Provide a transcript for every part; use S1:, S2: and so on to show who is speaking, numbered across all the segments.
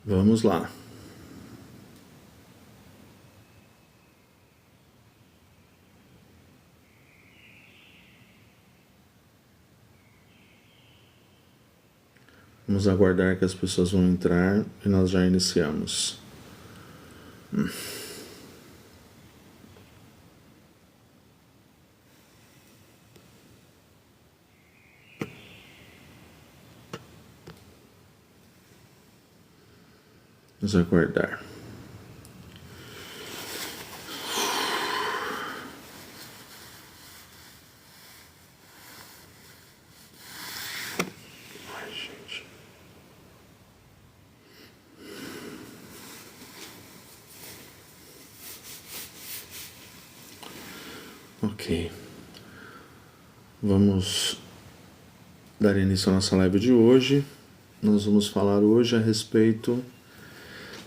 S1: Vamos lá. Vamos aguardar que as pessoas vão entrar e nós já iniciamos. Vamos aguardar. Ai, gente. Ok. Vamos dar início à nossa live de hoje. Nós vamos falar hoje a respeito...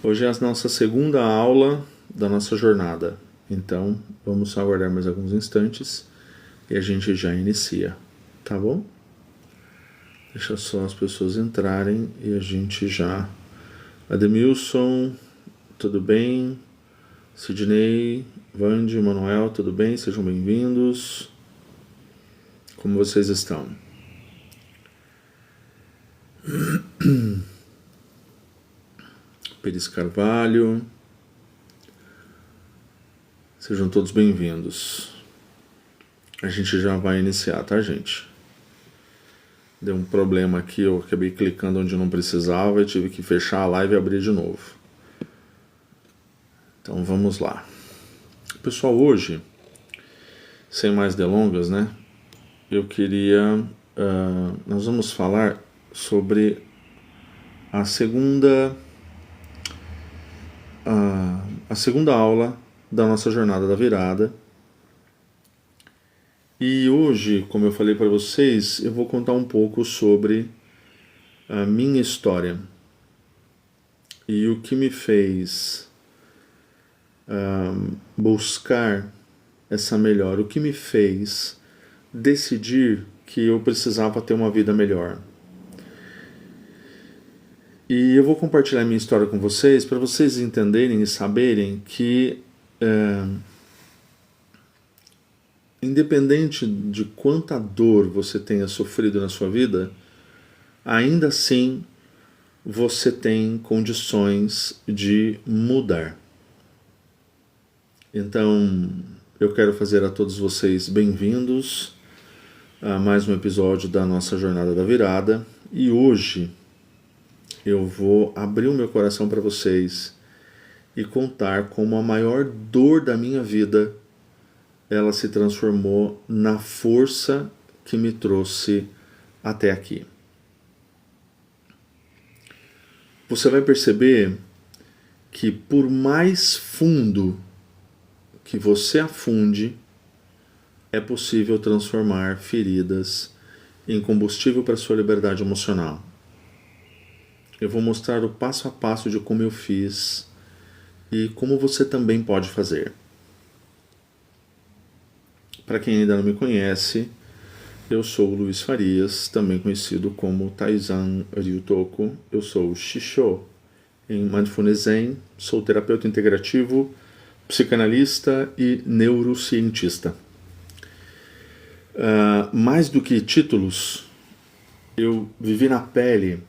S1: Hoje é a nossa segunda aula da nossa jornada. Então, vamos aguardar mais alguns instantes e a gente já inicia, tá bom? Deixa só as pessoas entrarem e a gente já... Ademilson, tudo bem? Sidney, Vande, Manuel, tudo bem? Sejam bem-vindos. Como vocês estão? Pires Carvalho. Sejam todos bem-vindos. A gente já vai iniciar, tá, gente? Deu um problema aqui, eu acabei clicando onde não precisava e tive que fechar a live e abrir de novo. Então vamos lá. Pessoal, hoje, sem mais delongas, né? Eu queria... nós vamos falar sobre a segunda aula da nossa jornada da virada. E hoje, como eu falei para vocês, eu vou contar um pouco sobre a minha história e o que me fez buscar essa melhora, o que me fez decidir que eu precisava ter uma vida melhor. E eu vou compartilhar minha história com vocês para vocês entenderem e saberem que independente de quanta dor você tenha sofrido na sua vida, ainda assim você tem condições de mudar. Então, eu quero fazer a todos vocês bem-vindos a mais um episódio da nossa Jornada da Virada. E hoje eu vou abrir o meu coração para vocês e contar como a maior dor da minha vida ela se transformou na força que me trouxe até aqui. Você vai perceber que por mais fundo que você afunde, é possível transformar feridas em combustível para a sua liberdade emocional. Eu vou mostrar o passo a passo de como eu fiz e como você também pode fazer. Para quem ainda não me conhece, eu sou o Luiz Farias, também conhecido como Taizan Ryutoko. Eu sou Shisho em Mindfulness Zen, sou terapeuta integrativo, psicanalista e neurocientista. Mais do que títulos, eu vivi na pele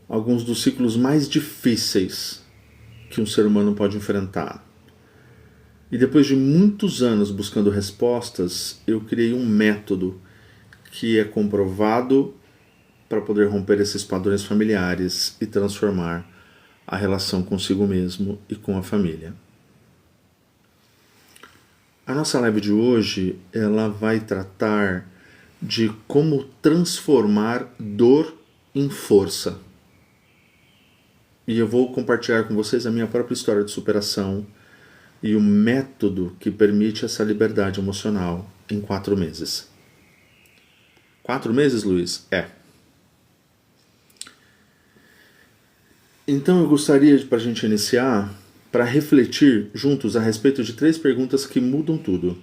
S1: alguns dos ciclos mais difíceis que um ser humano pode enfrentar. E depois de muitos anos buscando respostas, eu criei um método que é comprovado para poder romper esses padrões familiares e transformar a relação consigo mesmo e com a família. A nossa live de hoje, ela vai tratar de como transformar dor em força. E eu vou compartilhar com vocês a minha própria história de superação e o método que permite essa liberdade emocional em 4 meses. 4 meses, Luiz? É. Então eu gostaria, para a gente iniciar, para refletir juntos a respeito de 3 perguntas que mudam tudo.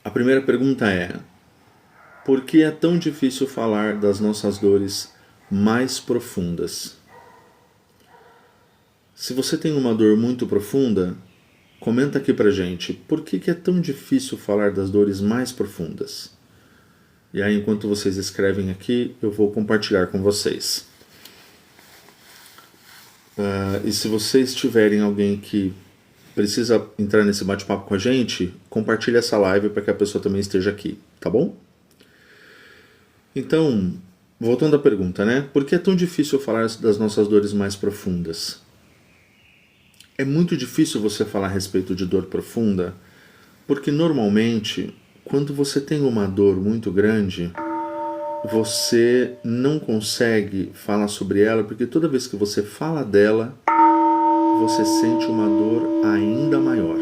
S1: A primeira pergunta é: por que é tão difícil falar das nossas dores mais profundas. Se você tem uma dor muito profunda, comenta aqui pra gente, por que é tão difícil falar das dores mais profundas? E aí, enquanto vocês escrevem aqui, eu vou compartilhar com vocês. E se vocês tiverem alguém que precisa entrar nesse bate-papo com a gente, compartilhe essa live para que a pessoa também esteja aqui, tá bom? Então, voltando à pergunta, né? Por que é tão difícil falar das nossas dores mais profundas? É muito difícil você falar a respeito de dor profunda, porque normalmente, quando você tem uma dor muito grande, você não consegue falar sobre ela, porque toda vez que você fala dela, você sente uma dor ainda maior.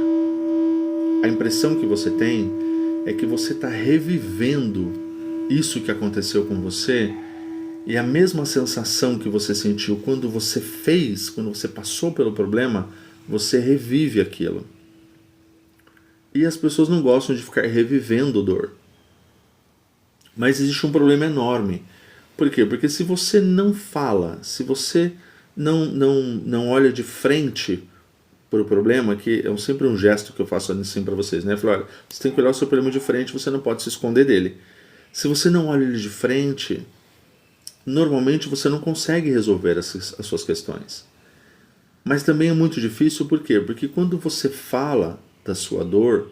S1: A impressão que você tem é que você está revivendo isso que aconteceu com você, e a mesma sensação que você sentiu quando você fez, quando você passou pelo problema, você revive aquilo. E as pessoas não gostam de ficar revivendo dor. Mas existe um problema enorme. Por quê? Porque se você não fala, se você não olha de frente para o problema, que é sempre um gesto que eu faço assim para vocês, né? Eu falo, olha, você tem que olhar o seu problema de frente, você não pode se esconder dele. Se você não olha ele de frente, normalmente você não consegue resolver as suas questões. Mas também é muito difícil, por quê? Porque quando você fala da sua dor,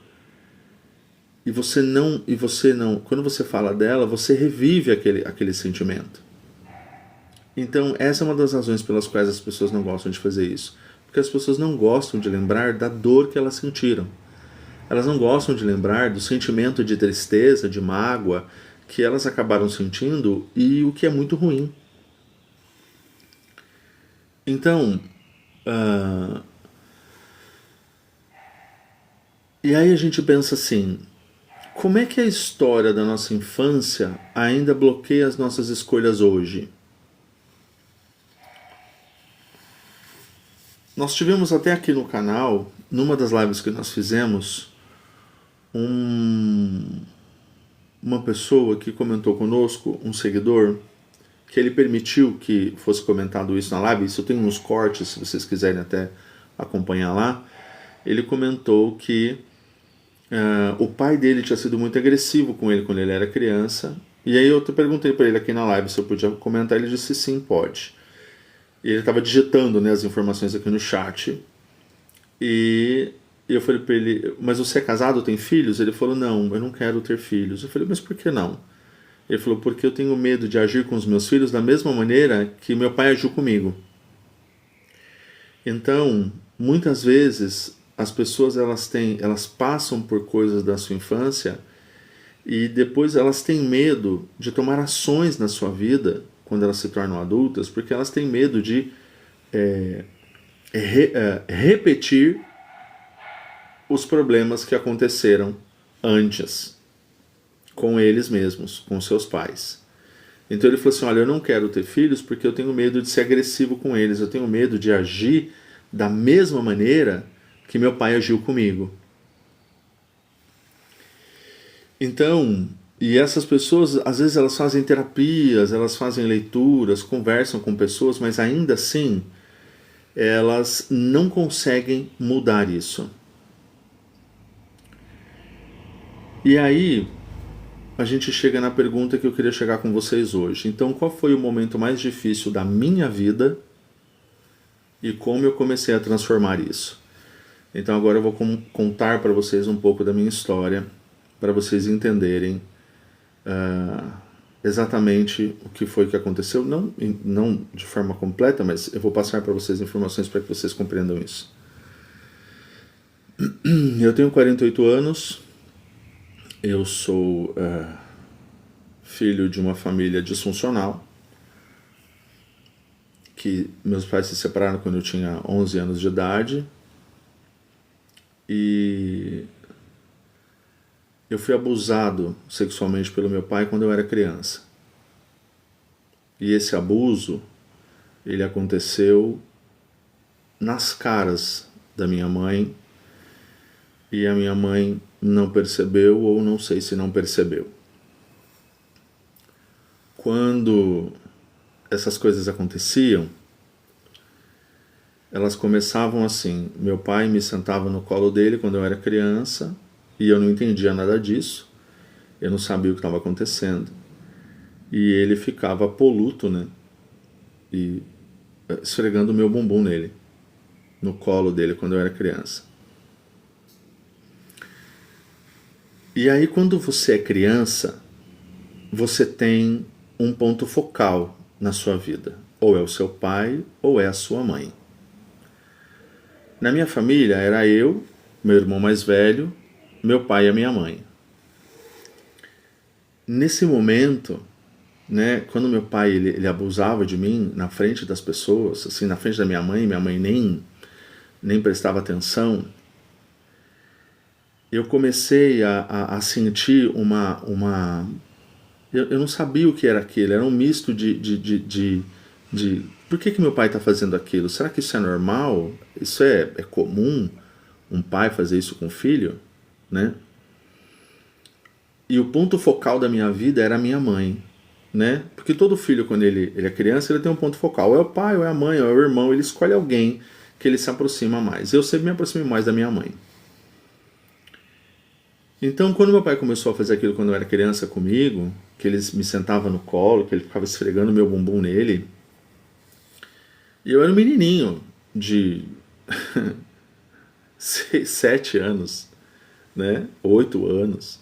S1: quando você fala dela, você revive aquele sentimento. Então, essa é uma das razões pelas quais as pessoas não gostam de fazer isso. Porque as pessoas não gostam de lembrar da dor que elas sentiram. Elas não gostam de lembrar do sentimento de tristeza, de mágoa, que elas acabaram sentindo, e o que é muito ruim. Então, e aí a gente pensa assim, como é que a história da nossa infância ainda bloqueia as nossas escolhas hoje? Nós tivemos até aqui no canal, numa das lives que nós fizemos, uma pessoa que comentou conosco, um seguidor, que ele permitiu que fosse comentado isso na live. Isso tem uns cortes, se vocês quiserem até acompanhar lá. Ele comentou que o pai dele tinha sido muito agressivo com ele quando ele era criança. E aí eu perguntei para ele aqui na live se eu podia comentar. Ele disse sim, pode. E ele estava digitando, né, as informações aqui no chat. E eu falei para ele, mas você é casado, tem filhos? Ele falou, não, eu não quero ter filhos. Eu falei, mas por que não? Ele falou, porque eu tenho medo de agir com os meus filhos da mesma maneira que meu pai agiu comigo. Então, muitas vezes, as pessoas elas passam por coisas da sua infância e depois elas têm medo de tomar ações na sua vida quando elas se tornam adultas, porque elas têm medo de repetir os problemas que aconteceram antes com eles mesmos, com seus pais. Então ele falou assim, olha, eu não quero ter filhos porque eu tenho medo de ser agressivo com eles, eu tenho medo de agir da mesma maneira que meu pai agiu comigo. Então, e essas pessoas, às vezes elas fazem terapias, elas fazem leituras, conversam com pessoas, mas ainda assim, elas não conseguem mudar isso. E aí, a gente chega na pergunta que eu queria chegar com vocês hoje. Então, qual foi o momento mais difícil da minha vida e como eu comecei a transformar isso? Então, agora eu vou contar para vocês um pouco da minha história, para vocês entenderem exatamente o que foi que aconteceu. Não de forma completa, mas eu vou passar para vocês informações para que vocês compreendam isso. Eu tenho 48 anos. Eu sou filho de uma família disfuncional, que meus pais se separaram quando eu tinha 11 anos de idade, e eu fui abusado sexualmente pelo meu pai quando eu era criança. E esse abuso, ele aconteceu nas caras da minha mãe, e a minha mãe não percebeu, ou não sei se não percebeu. Quando essas coisas aconteciam, elas começavam assim. Meu pai me sentava no colo dele quando eu era criança e eu não entendia nada disso. Eu não sabia o que estava acontecendo. E ele ficava poluto, né? E esfregando o meu bumbum nele, no colo dele quando eu era criança. E aí quando você é criança, você tem um ponto focal na sua vida. Ou é o seu pai ou é a sua mãe. Na minha família era eu, meu irmão mais velho, meu pai e a minha mãe. Nesse momento, né, quando meu pai ele abusava de mim na frente das pessoas, assim, na frente da minha mãe nem prestava atenção, eu comecei a sentir eu não sabia o que era aquilo, era um misto de por que meu pai está fazendo aquilo? Será que isso é normal? Isso é comum um pai fazer isso com o filho? Né? E o ponto focal da minha vida era a minha mãe. Né? Porque todo filho, quando ele é criança, ele tem um ponto focal. Ou é o pai, ou é a mãe, ou é o irmão. Ele escolhe alguém que ele se aproxima mais. Eu sempre me aproximei mais da minha mãe. Então, quando meu pai começou a fazer aquilo quando eu era criança comigo, que ele me sentava no colo, que ele ficava esfregando meu bumbum nele, e eu era um menininho de 7 anos, né? 8 anos.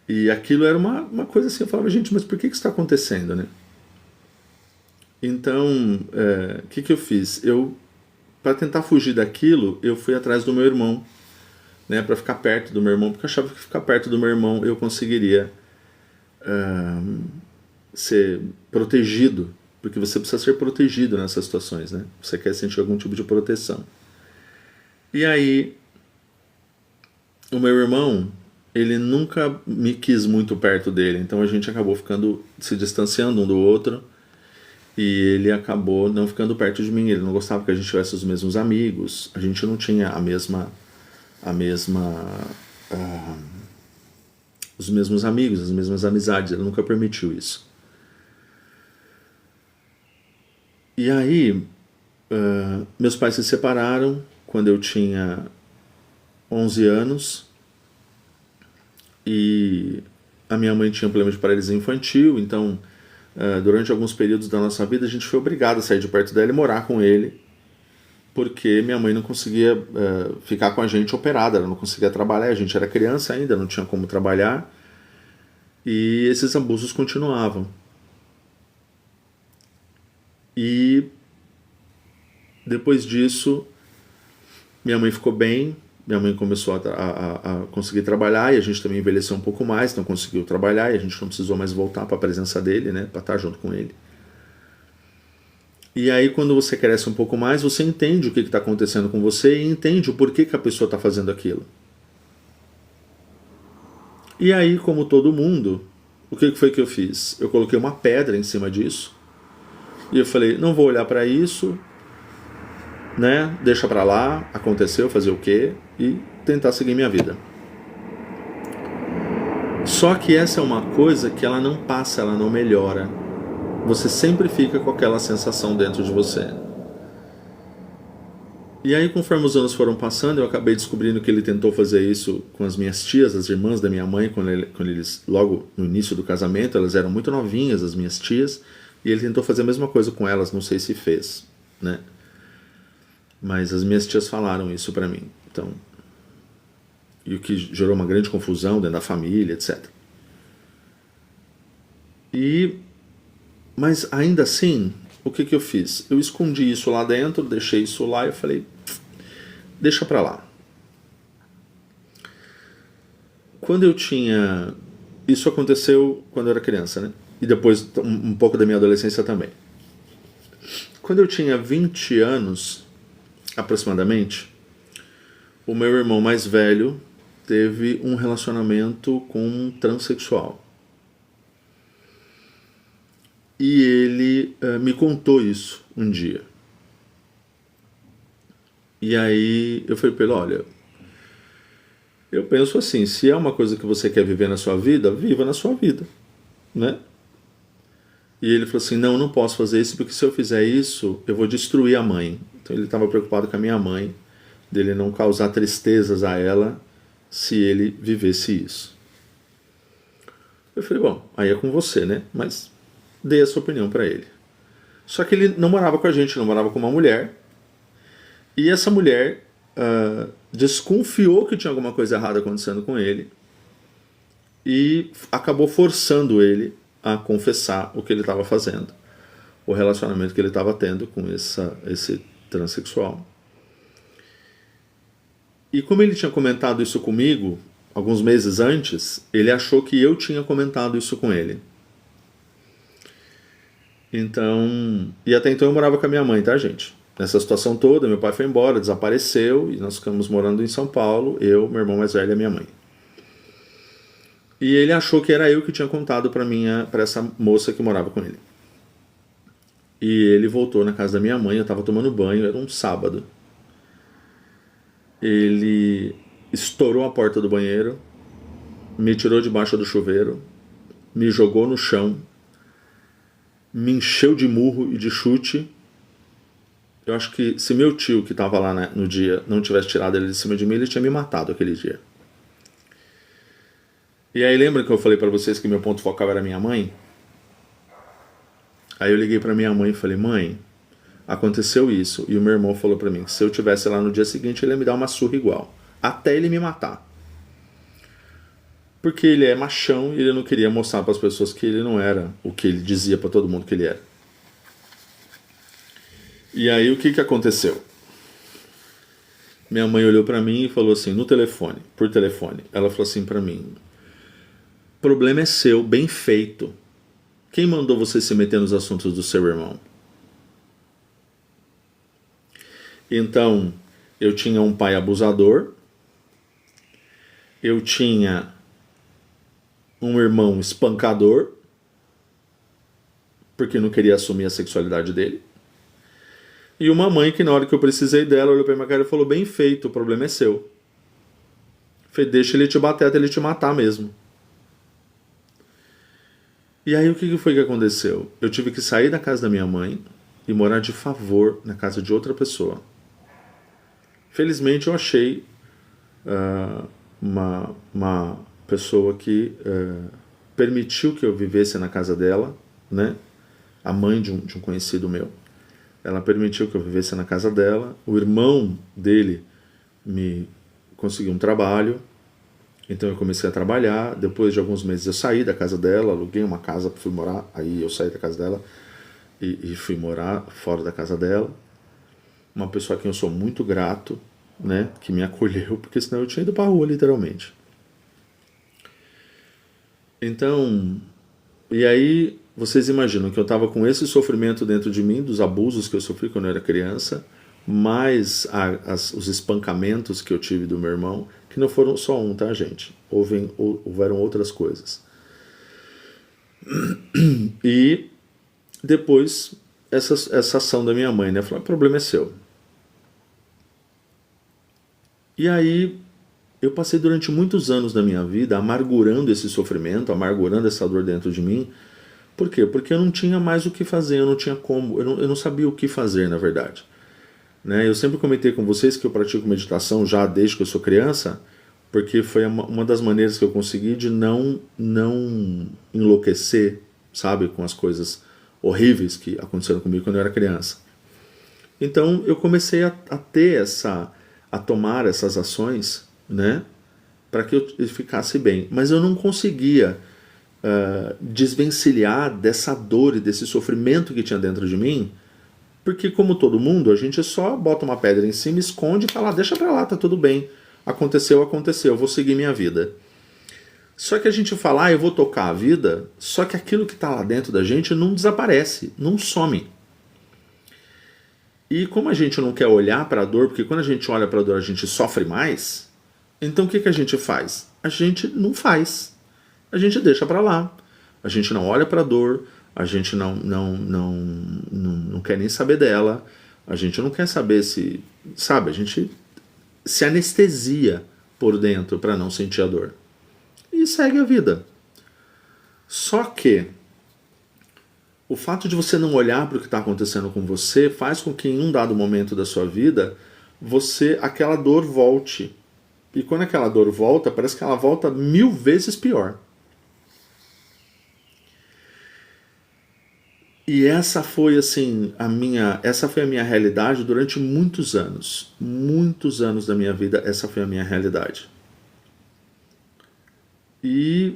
S1: E aquilo era uma coisa assim, eu falava, gente, mas por que isso está acontecendo, né? Então, o que eu fiz? Para tentar fugir daquilo, eu fui atrás do meu irmão, né, para ficar perto do meu irmão, porque eu achava que ficar perto do meu irmão eu conseguiria ser protegido, porque você precisa ser protegido nessas situações, né? Você quer sentir algum tipo de proteção. E aí, o meu irmão, ele nunca me quis muito perto dele, então a gente acabou se distanciando um do outro, e ele acabou não ficando perto de mim. Ele não gostava que a gente tivesse os mesmos amigos, a gente não tinha os mesmos amigos, as mesmas amizades, ele nunca permitiu isso. E aí, meus pais se separaram quando eu tinha 11 anos, e a minha mãe tinha um problema de paralisia infantil, então durante alguns períodos da nossa vida a gente foi obrigado a sair de perto dela e morar com ele, porque minha mãe não conseguia ficar com a gente operada, ela não conseguia trabalhar, a gente era criança ainda, não tinha como trabalhar, e esses abusos continuavam. E depois disso, minha mãe ficou bem, minha mãe começou a conseguir trabalhar, e a gente também envelheceu um pouco mais, então conseguiu trabalhar, e a gente não precisou mais voltar para a presença dele, né, para estar junto com ele. E aí, quando você cresce um pouco mais, você entende o que está acontecendo com você e entende o porquê que a pessoa está fazendo aquilo. E aí, como todo mundo, o que foi que eu fiz? Eu coloquei uma pedra em cima disso e eu falei, não vou olhar para isso, né? Deixa para lá, aconteceu, fazer o quê? E tentar seguir minha vida. Só que essa é uma coisa que ela não passa, ela não melhora. Você sempre fica com aquela sensação dentro de você. E aí, conforme os anos foram passando, eu acabei descobrindo que ele tentou fazer isso com as minhas tias, as irmãs da minha mãe, quando eles, logo no início do casamento, elas eram muito novinhas, as minhas tias, e ele tentou fazer a mesma coisa com elas, não sei se fez, né? Mas as minhas tias falaram isso pra mim, então, e o que gerou uma grande confusão dentro da família, etc. Mas ainda assim, o que eu fiz? Eu escondi isso lá dentro, deixei isso lá e eu falei, deixa pra lá. Quando eu tinha... Isso aconteceu quando eu era criança, né? E depois um pouco da minha adolescência também. Quando eu tinha 20 anos, aproximadamente, o meu irmão mais velho teve um relacionamento com um transexual. E ele me contou isso um dia. E aí eu falei pra ele, olha, eu penso assim, se é uma coisa que você quer viver na sua vida, viva na sua vida, né? E ele falou assim, não, não posso fazer isso, porque se eu fizer isso, eu vou destruir a mãe. Então ele estava preocupado com a minha mãe, dele não causar tristezas a ela se ele vivesse isso. Eu falei, bom, aí é com você, né? Mas dei essa opinião para ele. Só que ele não morava com a gente, não morava com uma mulher. E essa mulher desconfiou que tinha alguma coisa errada acontecendo com ele e acabou forçando ele a confessar o que ele estava fazendo, o relacionamento que ele estava tendo com esse transexual. E como ele tinha comentado isso comigo alguns meses antes, ele achou que eu tinha comentado isso com ele. Então, e até então eu morava com a minha mãe, tá, gente? Nessa situação toda, meu pai foi embora, desapareceu, e nós ficamos morando em São Paulo, eu, meu irmão mais velho e a minha mãe. E ele achou que era eu que tinha contado para essa moça que morava com ele. E ele voltou na casa da minha mãe, eu estava tomando banho, era um sábado. Ele estourou a porta do banheiro, me tirou debaixo do chuveiro, me jogou no chão, me encheu de murro e de chute. Eu acho que se meu tio, que estava lá no dia, não tivesse tirado ele de cima de mim, ele tinha me matado aquele dia. E aí lembra que eu falei para vocês que meu ponto focal era minha mãe? Aí eu liguei para minha mãe e falei, mãe, aconteceu isso. E o meu irmão falou para mim que se eu tivesse lá no dia seguinte, ele ia me dar uma surra igual. Até ele me matar. Porque ele é machão e ele não queria mostrar para as pessoas que ele não era o que ele dizia para todo mundo que ele era. E aí o que aconteceu? Minha mãe olhou para mim e falou assim, no telefone, por telefone. Ela falou assim para mim, o problema é seu, bem feito. Quem mandou você se meter nos assuntos do seu irmão? Então, eu tinha um pai abusador, eu tinha um irmão espancador, porque não queria assumir a sexualidade dele, e uma mãe que na hora que eu precisei dela, olhou pra minha cara e falou, bem feito, o problema é seu. Falei, deixa ele te bater até ele te matar mesmo. E aí o que foi que aconteceu? Eu tive que sair da casa da minha mãe e morar de favor na casa de outra pessoa. Felizmente eu achei uma pessoa que permitiu que eu vivesse na casa dela, né? A mãe de um conhecido meu. Ela permitiu que eu vivesse na casa dela. O irmão dele me conseguiu um trabalho. Então eu comecei a trabalhar. Depois de alguns meses eu saí da casa dela, aluguei uma casa, fui morar. Aí eu saí da casa dela e fui morar fora da casa dela. Uma pessoa a quem eu sou muito grato, né? Que me acolheu, porque senão eu tinha ido pra rua, literalmente. Então, e aí vocês imaginam que eu estava com esse sofrimento dentro de mim, dos abusos que eu sofri quando eu era criança, mais os espancamentos que eu tive do meu irmão, que não foram só um, tá, gente? Houveram outras coisas. E depois, essa ação da minha mãe, né? Falou, o problema é seu. E aí, eu passei durante muitos anos da minha vida amargurando esse sofrimento, amargurando essa dor dentro de mim. Por quê? Porque eu não tinha mais o que fazer, eu não tinha como, eu não sabia o que fazer, na verdade. Né? Eu sempre comentei com vocês que eu pratico meditação já desde que eu sou criança, porque foi uma das maneiras que eu consegui de não enlouquecer, sabe, com as coisas horríveis que aconteceram comigo quando eu era criança. Então eu comecei a ter a tomar essas ações, né, para que eu ficasse bem. Mas eu não conseguia desvencilhar dessa dor e desse sofrimento que tinha dentro de mim, porque como todo mundo, a gente só bota uma pedra em cima, esconde e fala, deixa pra lá, tá tudo bem. Aconteceu, eu vou seguir minha vida. Só que a gente fala, eu vou tocar a vida, só que aquilo que tá lá dentro da gente não desaparece, não some. E como a gente não quer olhar para a dor, porque quando a gente olha para a dor a gente sofre mais, então o que a gente faz? A gente não faz. A gente deixa para lá. A gente não olha para a dor, a gente não quer nem saber dela, a gente não quer saber se... Sabe, a gente se anestesia por dentro para não sentir a dor. E segue a vida. Só que o fato de você não olhar para o que está acontecendo com você faz com que em um dado momento da sua vida aquela dor volte. E quando aquela dor volta, parece que ela volta 1000 vezes pior. E essa foi assim essa foi a minha realidade durante muitos anos da minha vida. Essa foi a minha realidade. E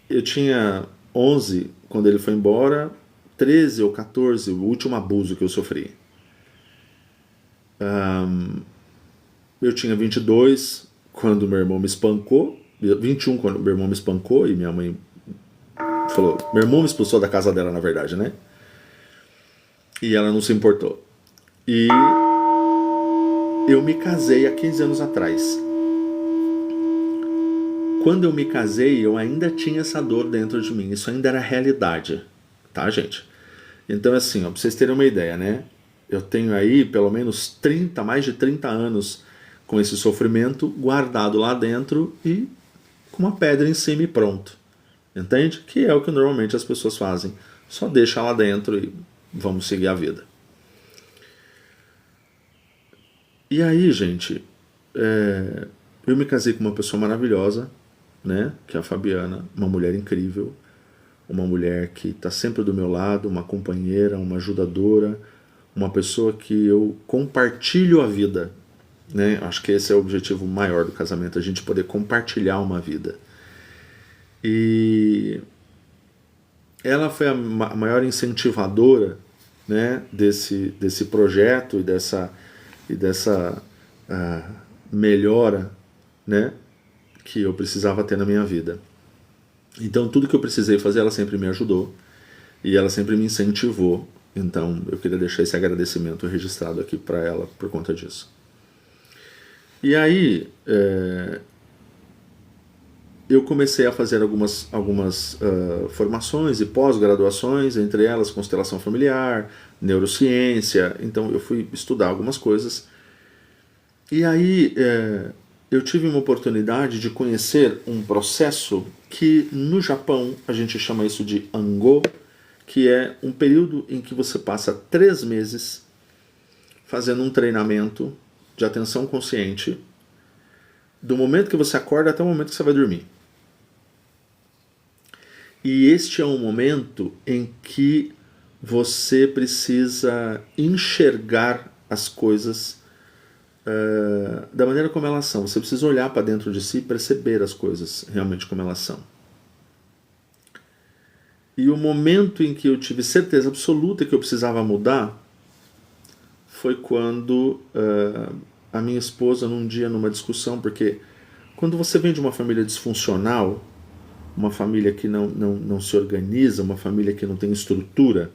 S1: eu tinha 11 quando ele foi embora, 13 ou 14, o último abuso que eu sofri. Eu tinha 22 quando meu irmão me espancou, 21 quando meu irmão me espancou e minha mãe falou, meu irmão me expulsou da casa dela, na verdade, né? E ela não se importou. E eu me casei há 15 anos atrás. Quando eu me casei, eu ainda tinha essa dor dentro de mim. Isso ainda era realidade, tá, gente? Então, assim, ó, pra vocês terem uma ideia, né? Eu tenho aí pelo menos mais de 30 anos com esse sofrimento guardado lá dentro e com uma pedra em cima e pronto. Entende? Que é o que normalmente as pessoas fazem. Só deixa lá dentro e vamos seguir a vida. E aí, gente, eu me casei com uma pessoa maravilhosa, né? Que é a Fabiana, uma mulher incrível, uma mulher que está sempre do meu lado, uma companheira, uma ajudadora, uma pessoa que eu compartilho a vida, né? Acho que esse é o objetivo maior do casamento, a gente poder compartilhar uma vida. E ela foi a maior incentivadora, né, desse projeto e dessa melhora, né, que eu precisava ter na minha vida. Então tudo que eu precisei fazer, ela sempre me ajudou e ela sempre me incentivou. Então eu queria deixar esse agradecimento registrado aqui para ela por conta disso. E aí eu comecei a fazer algumas formações e pós-graduações, entre elas constelação familiar, neurociência. Então eu fui estudar algumas coisas. E aí eu tive uma oportunidade de conhecer um processo que no Japão a gente chama isso de Ango, que é um período em que você passa 3 meses fazendo um treinamento de atenção consciente, do momento que você acorda até o momento que você vai dormir. E este é um momento em que você precisa enxergar as coisas da maneira como elas são. Você precisa olhar para dentro de si e perceber as coisas realmente como elas são. E o momento em que eu tive certeza absoluta que eu precisava mudar foi quando a minha esposa, num dia, numa discussão, porque quando você vem de uma família disfuncional, uma família que não se organiza, uma família que não tem estrutura,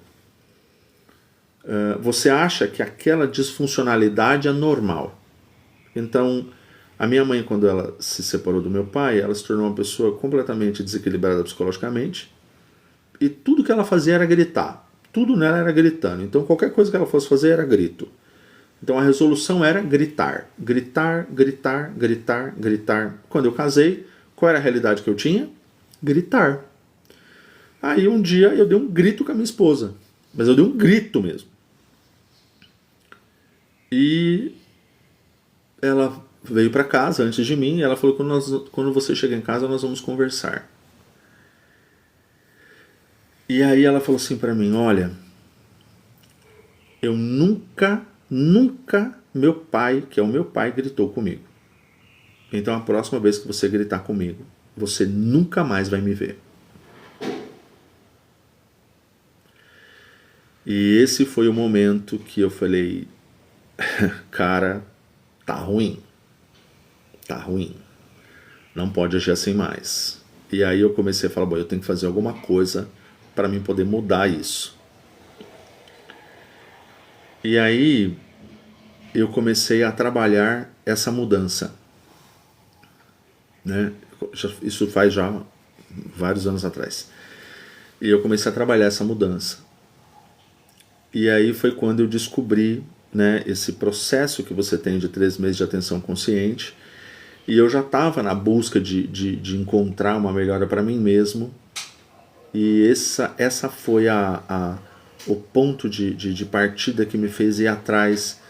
S1: você acha que aquela disfuncionalidade é normal. Então, a minha mãe, quando ela se separou do meu pai, ela se tornou uma pessoa completamente desequilibrada psicologicamente, e tudo que ela fazia era gritar. Tudo nela era gritando. Então, qualquer coisa que ela fosse fazer era grito. Então, a resolução era gritar. Gritar, gritar, gritar, gritar. Quando eu casei, qual era a realidade que eu tinha? Gritar. Aí um dia eu dei um grito com a minha esposa, mas eu dei um grito mesmo. E ela veio para casa antes de mim e ela falou, quando você chegar em casa nós vamos conversar. E aí ela falou assim para mim, olha, eu nunca, meu pai, que é o meu pai, gritou comigo. Então a próxima vez que você gritar comigo, você nunca mais vai me ver. E esse foi o momento que eu falei, cara, tá ruim. Tá ruim. Não pode agir assim mais. E aí eu comecei a falar, bom, eu tenho que fazer alguma coisa para mim poder mudar isso. E aí eu comecei a trabalhar essa mudança, né? Isso faz já vários anos atrás. E eu comecei a trabalhar essa mudança. E aí foi quando eu descobri, né, esse processo que você tem de 3 meses de atenção consciente. E eu já estava na busca de encontrar uma melhora para mim mesmo. E essa foi o ponto de partida que me fez ir atrás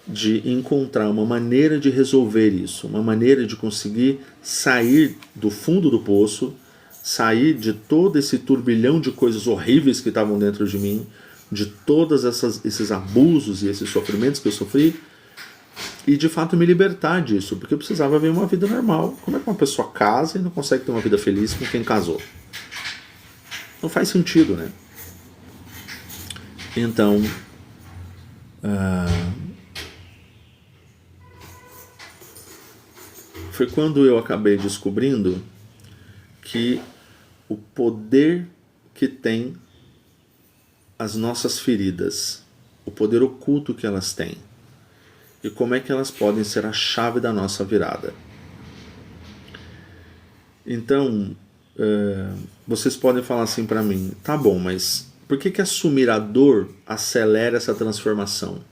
S1: de encontrar uma maneira de resolver isso, uma maneira de conseguir sair do fundo do poço, sair de todo esse turbilhão de coisas horríveis que estavam dentro de mim, de todos esses abusos e esses sofrimentos que eu sofri, e de fato me libertar disso, porque eu precisava ver uma vida normal. Como é que uma pessoa casa e não consegue ter uma vida feliz com quem casou? Não faz sentido, né? Então, foi quando eu acabei descobrindo que o poder que tem as nossas feridas, o poder oculto que elas têm, e como é que elas podem ser a chave da nossa virada. Então, vocês podem falar assim para mim, tá bom, mas por que assumir a dor acelera essa transformação?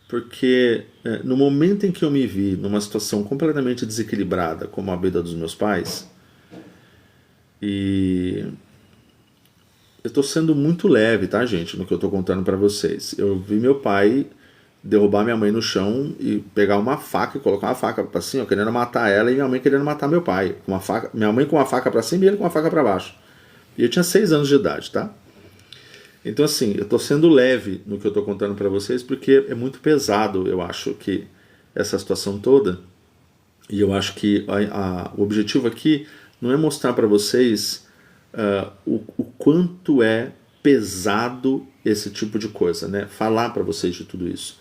S1: Porque no momento em que eu me vi numa situação completamente desequilibrada, como a vida dos meus pais, e eu estou sendo muito leve, tá, gente, no que eu estou contando para vocês. Eu vi meu pai derrubar minha mãe no chão e pegar uma faca e colocar uma faca para cima, querendo matar ela, e minha mãe querendo matar meu pai. Com uma faca, minha mãe com uma faca para cima e ele com uma faca para baixo. E eu tinha 6 anos de idade, tá? Então, assim, eu estou sendo leve no que eu estou contando para vocês, porque é muito pesado, eu acho, que essa situação toda. E eu acho que o objetivo aqui não é mostrar para vocês o quanto é pesado esse tipo de coisa, né? Falar para vocês de tudo isso.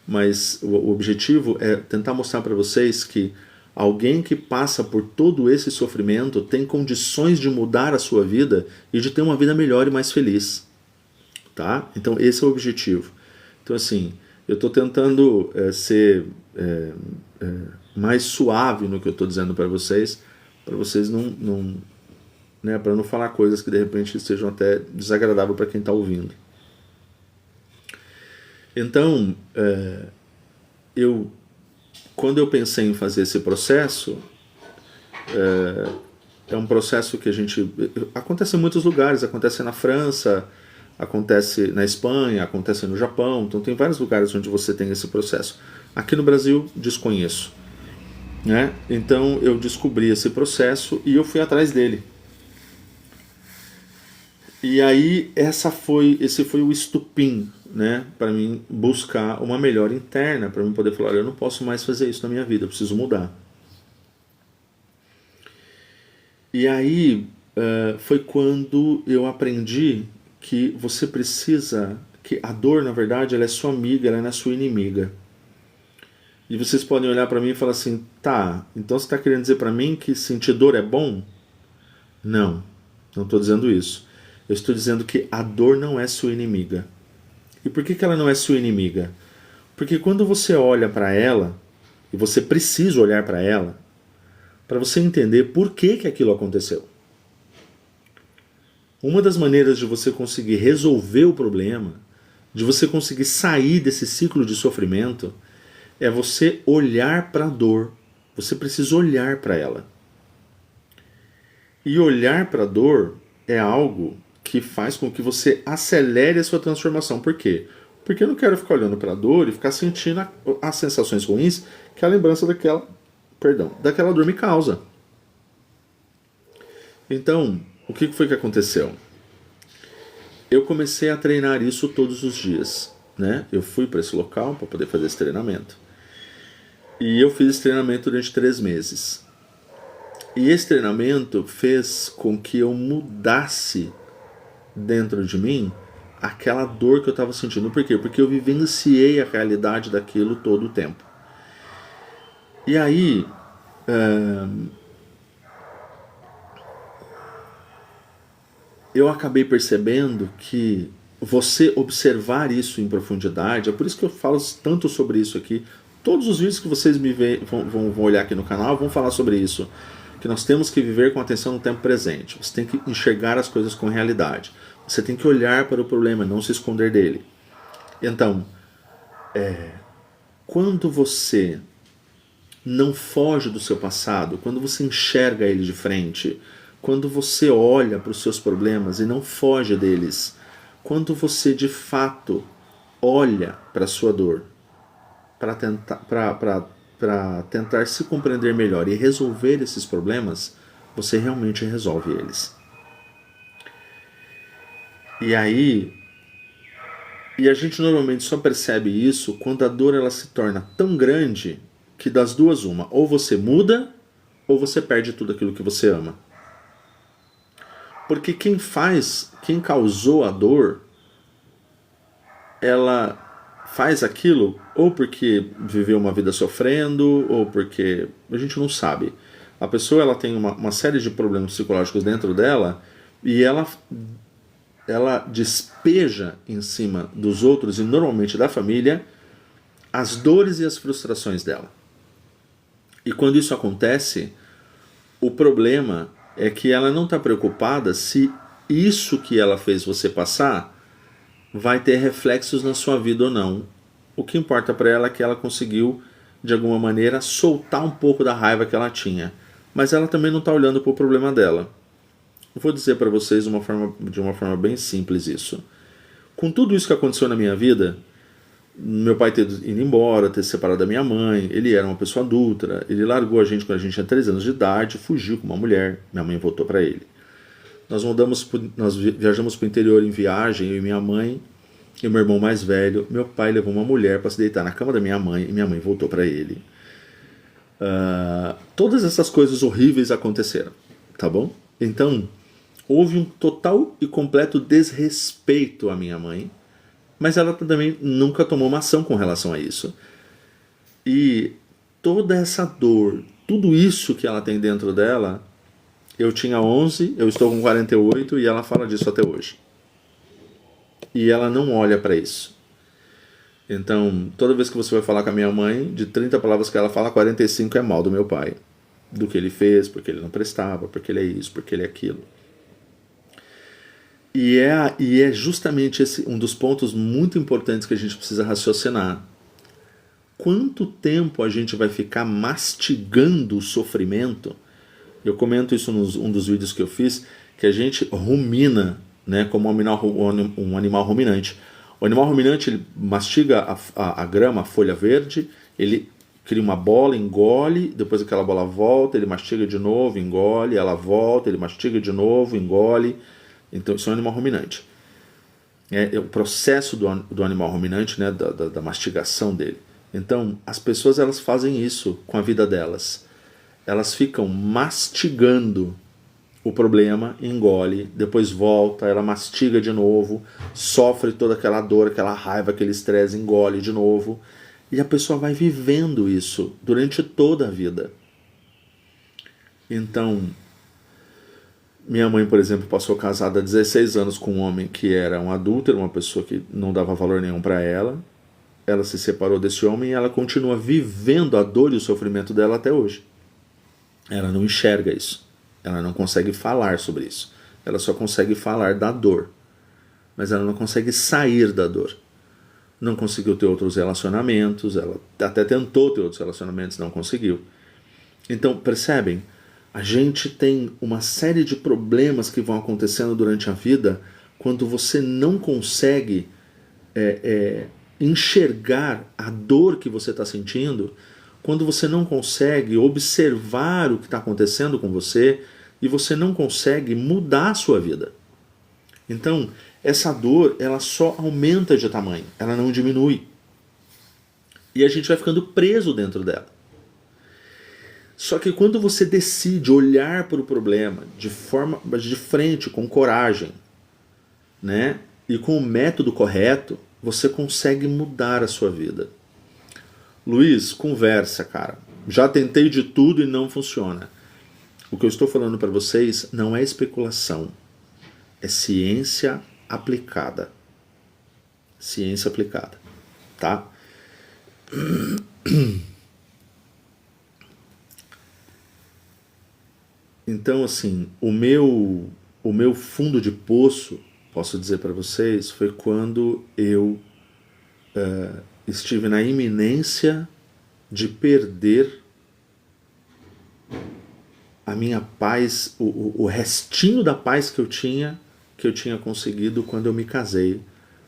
S1: Mas o objetivo é tentar mostrar para vocês que alguém que passa por todo esse sofrimento tem condições de mudar a sua vida e de ter uma vida melhor e mais feliz. Tá? Então esse é o objetivo. Então assim, eu estou tentando ser mais suave no que eu estou dizendo para vocês não né, para não falar coisas que de repente sejam até desagradáveis para quem está ouvindo. Então, quando eu pensei em fazer esse processo, é um processo que acontece em muitos lugares, acontece na França, acontece na Espanha, acontece no Japão, então tem vários lugares onde você tem esse processo. Aqui no Brasil, desconheço. Né? Então eu descobri esse processo e eu fui atrás dele. E aí esse foi o estupim, né, para mim buscar uma melhora interna, para mim poder falar, eu não posso mais fazer isso na minha vida, eu preciso mudar. E aí foi quando eu aprendi que você precisa, que a dor na verdade ela é sua amiga, ela não é sua inimiga. E vocês podem olhar para mim e falar assim, tá, então você está querendo dizer para mim que sentir dor é bom? Não estou dizendo isso. Eu estou dizendo que a dor não é sua inimiga. E por que ela não é sua inimiga? Porque quando você olha para ela, e você precisa olhar para ela, para você entender por que aquilo aconteceu. Uma das maneiras de você conseguir resolver o problema, de você conseguir sair desse ciclo de sofrimento, é você olhar para a dor. Você precisa olhar para ela. E olhar para a dor é algo que faz com que você acelere a sua transformação. Por quê? Porque eu não quero ficar olhando para a dor e ficar sentindo as sensações ruins que a lembrança daquela dor me causa. Então, o que foi que aconteceu? Eu comecei a treinar isso todos os dias. Né? Eu fui para esse local para poder fazer esse treinamento. E eu fiz esse treinamento durante 3 meses. E esse treinamento fez com que eu mudasse dentro de mim aquela dor que eu estava sentindo. Por quê? Porque eu vivenciei a realidade daquilo todo o tempo. E aí, eu acabei percebendo que você observar isso em profundidade, é por isso que eu falo tanto sobre isso aqui. Todos os vídeos que vocês vão olhar aqui no canal vão falar sobre isso. Que nós temos que viver com atenção no tempo presente. Você tem que enxergar as coisas com realidade. Você tem que olhar para o problema, não se esconder dele. Então, quando você não foge do seu passado, quando você enxerga ele de frente, quando você olha para os seus problemas e não foge deles, quando você de fato olha para a sua dor, para tentar se compreender melhor e resolver esses problemas, você realmente resolve eles. E aí, a gente normalmente só percebe isso quando a dor ela se torna tão grande que das duas uma, ou você muda ou você perde tudo aquilo que você ama. Porque quem causou a dor, ela faz aquilo ou porque viveu uma vida sofrendo, ou porque a gente não sabe. A pessoa ela tem uma série de problemas psicológicos dentro dela e ela despeja em cima dos outros e normalmente da família as dores e as frustrações dela. E quando isso acontece, o problema é que ela não está preocupada se isso que ela fez você passar vai ter reflexos na sua vida ou não. O que importa para ela é que ela conseguiu, de alguma maneira, soltar um pouco da raiva que ela tinha. Mas ela também não está olhando para o problema dela. Eu vou dizer para vocês de uma forma bem simples isso. Com tudo isso que aconteceu na minha vida, meu pai ter ido embora, ter se separado da minha mãe, ele era uma pessoa adulta, ele largou a gente quando a gente tinha 3 anos de idade, fugiu com uma mulher, minha mãe voltou para ele. Nós viajamos para o interior em viagem, eu e minha mãe e meu irmão mais velho. Meu pai levou uma mulher para se deitar na cama da minha mãe e minha mãe voltou para ele. Todas essas coisas horríveis aconteceram, tá bom? Então, houve um total e completo desrespeito à minha mãe, mas ela também nunca tomou uma ação com relação a isso. E toda essa dor, tudo isso que ela tem dentro dela, eu tinha 11, eu estou com 48 e ela fala disso até hoje. E ela não olha para isso. Então, toda vez que você vai falar com a minha mãe, de 30 palavras que ela fala, 45 é mal do meu pai. Do que ele fez, porque ele não prestava, porque ele é isso, porque ele é aquilo. E é justamente esse um dos pontos muito importantes que a gente precisa raciocinar. Quanto tempo a gente vai ficar mastigando o sofrimento? Eu comento isso num dos vídeos que eu fiz, que a gente rumina, né, como um animal ruminante. O animal ruminante ele mastiga a grama, a folha verde, ele cria uma bola, engole, depois aquela bola volta, ele mastiga de novo, engole, ela volta, ele mastiga de novo, engole. Então isso é um animal ruminante. É o processo do animal ruminante, né, da mastigação dele. Então as pessoas elas fazem isso com a vida delas. Elas ficam mastigando o problema, engole, depois volta, ela mastiga de novo, sofre toda aquela dor, aquela raiva, aquele estresse, engole de novo. E a pessoa vai vivendo isso durante toda a vida. Então, minha mãe, por exemplo, passou casada há 16 anos com um homem que era um adúltero, uma pessoa que não dava valor nenhum para ela. Ela se separou desse homem e ela continua vivendo a dor e o sofrimento dela até hoje. Ela não enxerga isso. Ela não consegue falar sobre isso. Ela só consegue falar da dor. Mas ela não consegue sair da dor. Não conseguiu ter outros relacionamentos. Ela até tentou ter outros relacionamentos, não conseguiu. Então, percebem? A gente tem uma série de problemas que vão acontecendo durante a vida quando você não consegue enxergar a dor que você está sentindo, quando você não consegue observar o que está acontecendo com você e você não consegue mudar a sua vida. Então, essa dor, ela só aumenta de tamanho, ela não diminui. E a gente vai ficando preso dentro dela. Só que quando você decide olhar para o problema de frente, com coragem, né, e com o método correto, você consegue mudar a sua vida. Luiz, conversa, cara. Já tentei de tudo e não funciona. O que eu estou falando para vocês não é especulação. É ciência aplicada. Ciência aplicada. Tá? Então, assim, o meu fundo de poço, posso dizer para vocês, foi quando eu estive na iminência de perder a minha paz, o restinho da paz que eu tinha conseguido quando eu me casei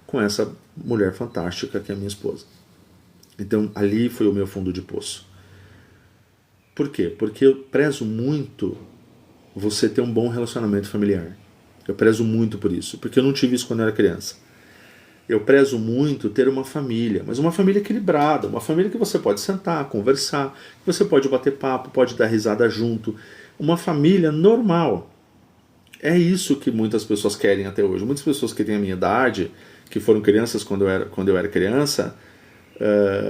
S1: com essa mulher fantástica que é a minha esposa. Então ali foi o meu fundo de poço. Por quê? Porque eu prezo muito você ter um bom relacionamento familiar. Eu prezo muito por isso, porque eu não tive isso quando eu era criança. Eu prezo muito ter uma família, mas uma família equilibrada, uma família que você pode sentar, conversar, que você pode bater papo, pode dar risada junto. Uma família normal. É isso que muitas pessoas querem até hoje. Muitas pessoas que têm a minha idade, que foram crianças quando eu era criança,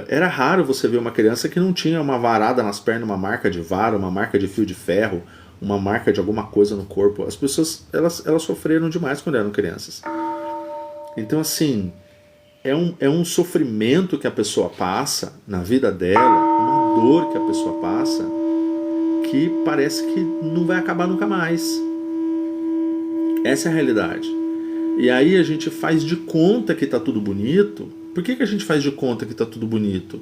S1: era raro você ver uma criança que não tinha uma varada nas pernas, uma marca de vara, uma marca de fio de ferro, uma marca de alguma coisa no corpo. As pessoas, elas sofreram demais quando eram crianças. Então, assim, é um sofrimento que a pessoa passa na vida dela, uma dor que a pessoa passa, que parece que não vai acabar nunca mais. Essa é a realidade. E aí a gente faz de conta que tá tudo bonito. Por que a gente faz de conta que tá tudo bonito?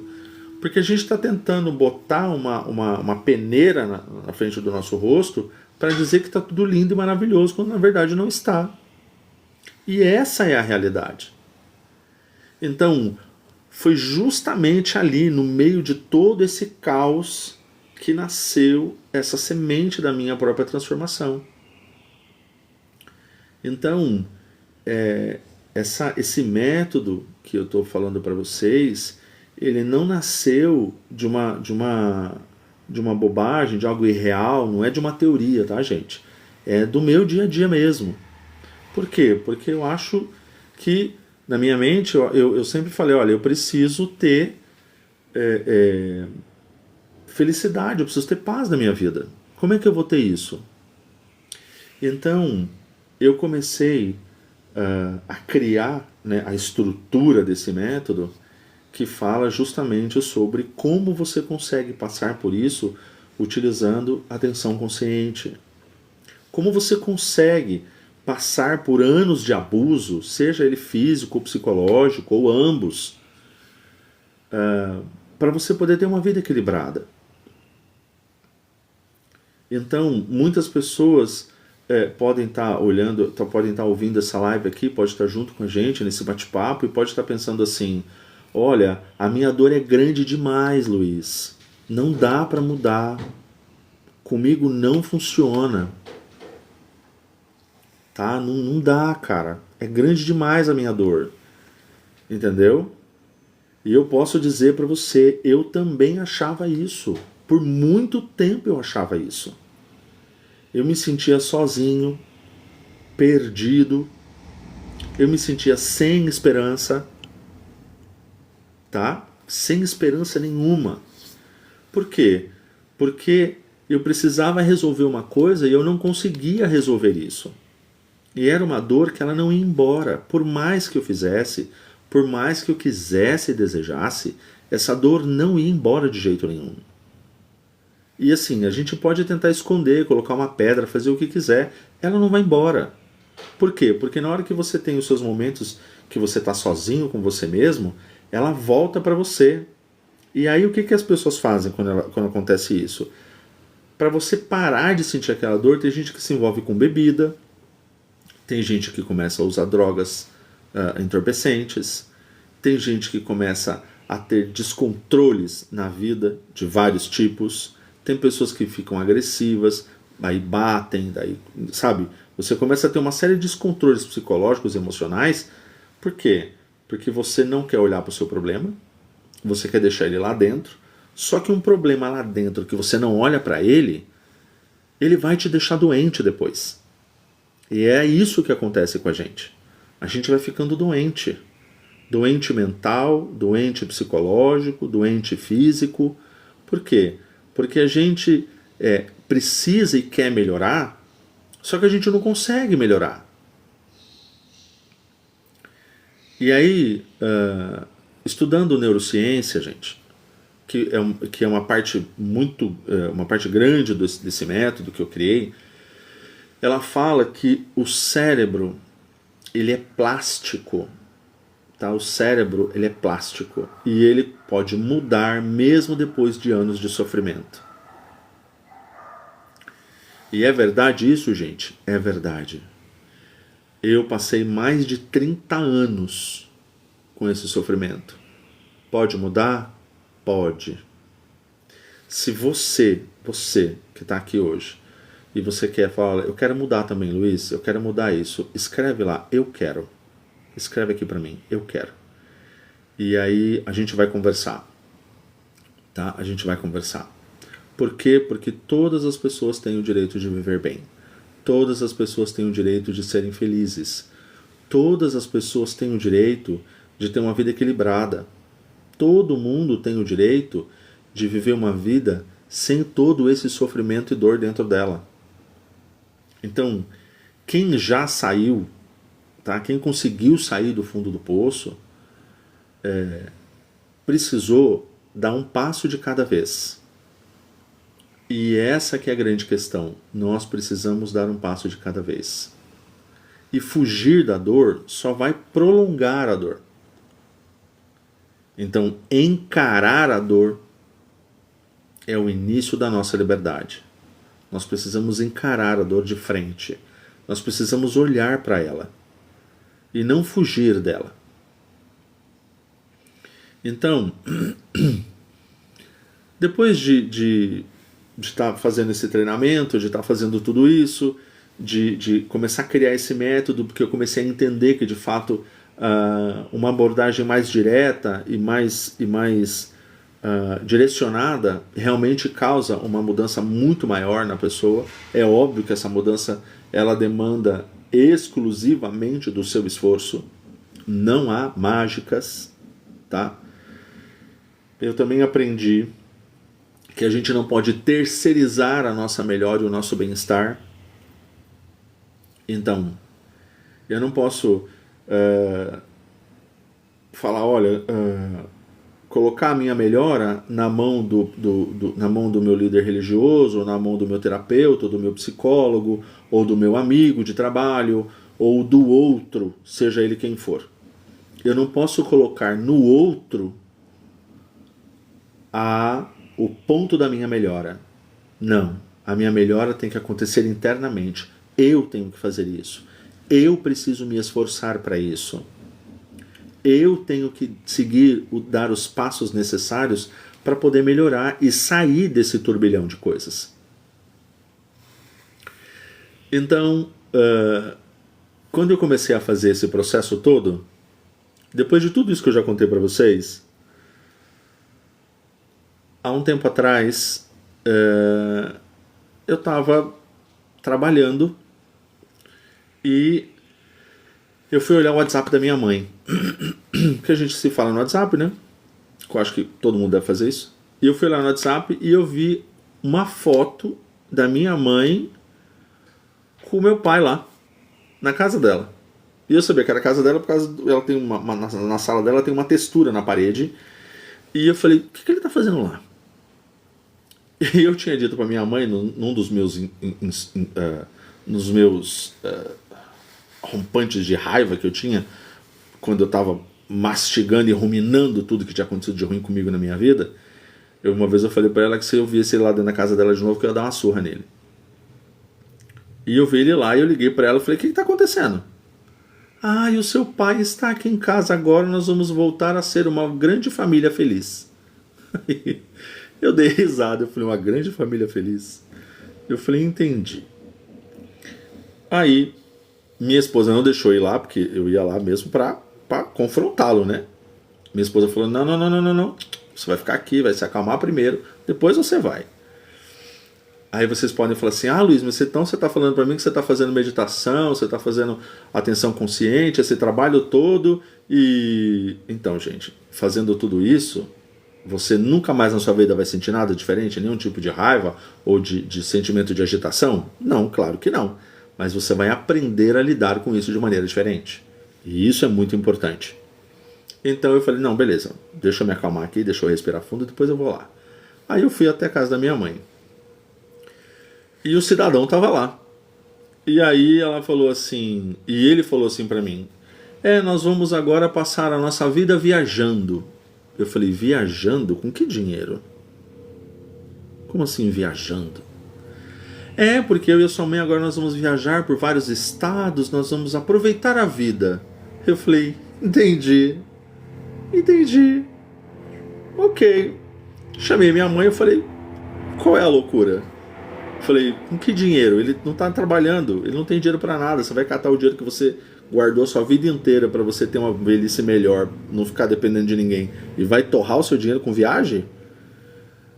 S1: Porque a gente está tentando botar uma peneira na frente do nosso rosto para dizer que tá tudo lindo e maravilhoso, quando na verdade não está. E essa é a realidade. Então, foi justamente ali, no meio de todo esse caos, que nasceu essa semente da minha própria transformação. Então, esse método que eu estou falando para vocês, ele não nasceu de uma bobagem, de algo irreal, não é de uma teoria, tá, gente? É do meu dia a dia mesmo. Por quê? Porque eu acho que, na minha mente, eu sempre falei, olha, eu preciso ter felicidade, eu preciso ter paz na minha vida. Como é que eu vou ter isso? Então, eu comecei a criar, né, a estrutura desse método que fala justamente sobre como você consegue passar por isso utilizando atenção consciente. Como você consegue passar por anos de abuso, seja ele físico ou psicológico, ou ambos, para você poder ter uma vida equilibrada. Então, muitas pessoas podem estar olhando, podem estar ouvindo essa live aqui, pode estar junto com a gente nesse bate-papo e pode estar pensando assim, olha, a minha dor é grande demais, Luiz. Não dá para mudar. Comigo não funciona. Tá? Não dá, cara. É grande demais a minha dor. Entendeu? E eu posso dizer para você, eu também achava isso. Por muito tempo eu achava isso. Eu me sentia sozinho, perdido. Eu me sentia sem esperança. Tá? Sem esperança nenhuma. Por quê? Porque eu precisava resolver uma coisa e eu não conseguia resolver isso. E era uma dor que ela não ia embora. Por mais que eu fizesse, por mais que eu quisesse e desejasse, essa dor não ia embora de jeito nenhum. E assim, a gente pode tentar esconder, colocar uma pedra, fazer o que quiser, ela não vai embora. Por quê? Porque na hora que você tem os seus momentos que você está sozinho com você mesmo, ela volta para você. E aí o que as pessoas fazem quando acontece isso? Para você parar de sentir aquela dor, tem gente que se envolve com bebida, tem gente que começa a usar drogas entorpecentes, tem gente que começa a ter descontroles na vida de vários tipos, tem pessoas que ficam agressivas, aí batem, daí, sabe? Você começa a ter uma série de descontroles psicológicos e emocionais. Por quê? Porque você não quer olhar para o seu problema, você quer deixar ele lá dentro, só que um problema lá dentro que você não olha para ele vai te deixar doente depois. E é isso que acontece com a gente. A gente vai ficando doente. Doente mental, doente psicológico, doente físico. Por quê? Porque a gente precisa e quer melhorar, só que a gente não consegue melhorar. E aí, estudando neurociência, gente, que é uma parte uma parte grande desse método que eu criei, ela fala que o cérebro, ele é plástico, tá? O cérebro, ele é plástico e ele pode mudar mesmo depois de anos de sofrimento. E é verdade isso, gente? É verdade. Eu passei mais de 30 anos com esse sofrimento. Pode mudar? Pode. Se você que está aqui hoje, e você quer falar, eu quero mudar também, Luiz, eu quero mudar isso, escreve lá, eu quero. Escreve aqui para mim, eu quero. E aí a gente vai conversar. Tá? A gente vai conversar. Por quê? Porque todas as pessoas têm o direito de viver bem. Todas as pessoas têm o direito de serem felizes. Todas as pessoas têm o direito de ter uma vida equilibrada. Todo mundo tem o direito de viver uma vida sem todo esse sofrimento e dor dentro dela. Então, quem já saiu, tá? Quem conseguiu sair do fundo do poço, precisou dar um passo de cada vez. E essa que é a grande questão. Nós precisamos dar um passo de cada vez. E fugir da dor só vai prolongar a dor. Então, encarar a dor é o início da nossa liberdade. Nós precisamos encarar a dor de frente. Nós precisamos olhar para ela e não fugir dela. Então, depois de estar fazendo esse treinamento, de estar fazendo tudo isso, de começar a criar esse método, porque eu comecei a entender que, de fato, uma abordagem mais direta e mais direcionada realmente causa uma mudança muito maior na pessoa. É óbvio que essa mudança ela demanda exclusivamente do seu esforço. Não há mágicas, tá? Eu também aprendi que a gente não pode terceirizar a nossa melhora e o nosso bem-estar. Então, eu não posso falar, olha, colocar a minha melhora na mão na mão do meu líder religioso, ou na mão do meu terapeuta, ou do meu psicólogo, ou do meu amigo de trabalho, ou do outro, seja ele quem for. Eu não posso colocar no outro o ponto da minha melhora. Não. A minha melhora tem que acontecer internamente. Eu tenho que fazer isso. Eu preciso me esforçar para isso. Eu tenho que dar os passos necessários para poder melhorar e sair desse turbilhão de coisas. Então, quando eu comecei a fazer esse processo todo, depois de tudo isso que eu já contei para vocês, há um tempo atrás, eu estava trabalhando e eu fui olhar o WhatsApp da minha mãe. Porque a gente se fala no WhatsApp, né? Eu acho que todo mundo deve fazer isso. E eu fui lá no WhatsApp e eu vi uma foto da minha mãe com o meu pai lá, na casa dela. E eu sabia que era a casa dela por causa ela tem na sala dela tem uma textura na parede. E eu falei, o que ele está fazendo lá? E eu tinha dito para minha mãe, num dos meus rompantes de raiva que eu tinha, quando eu estava mastigando e ruminando tudo que tinha acontecido de ruim comigo na minha vida, uma vez eu falei para ela que se eu visse ele lá dentro da casa dela de novo, que eu ia dar uma surra nele. E eu vi ele lá e eu liguei para ela e falei, o que está acontecendo? Ah, e o seu pai está aqui em casa agora, nós vamos voltar a ser uma grande família feliz. Eu dei risada, eu falei, uma grande família feliz? Eu falei, entendi. Aí, minha esposa não deixou ir lá, porque eu ia lá mesmo pra confrontá-lo, né? Minha esposa falou, não, você vai ficar aqui, vai se acalmar primeiro, depois você vai. Aí vocês podem falar assim, Luiz, mas então você está falando para mim que você está fazendo meditação, você está fazendo atenção consciente, esse trabalho todo, e... Então, gente, fazendo tudo isso, você nunca mais na sua vida vai sentir nada diferente, nenhum tipo de raiva ou de sentimento de agitação? Não, claro que não. Mas você vai aprender a lidar com isso de maneira diferente. E isso é muito importante. Então eu falei, não, beleza, deixa eu me acalmar aqui, deixa eu respirar fundo e depois eu vou lá. Aí eu fui até a casa da minha mãe. E o cidadão estava lá. E aí ela falou assim, e ele falou assim para mim, nós vamos agora passar a nossa vida viajando. Eu falei, viajando? Com que dinheiro? Como assim viajando? Porque eu e a sua mãe agora nós vamos viajar por vários estados, nós vamos aproveitar a vida. Eu falei, entendi. Ok. Chamei minha mãe e falei, qual é a loucura? Falei, com que dinheiro? Ele não tá trabalhando, ele não tem dinheiro pra nada. Você vai catar o dinheiro que você guardou a sua vida inteira pra você ter uma velhice melhor, não ficar dependendo de ninguém, e vai torrar o seu dinheiro com viagem?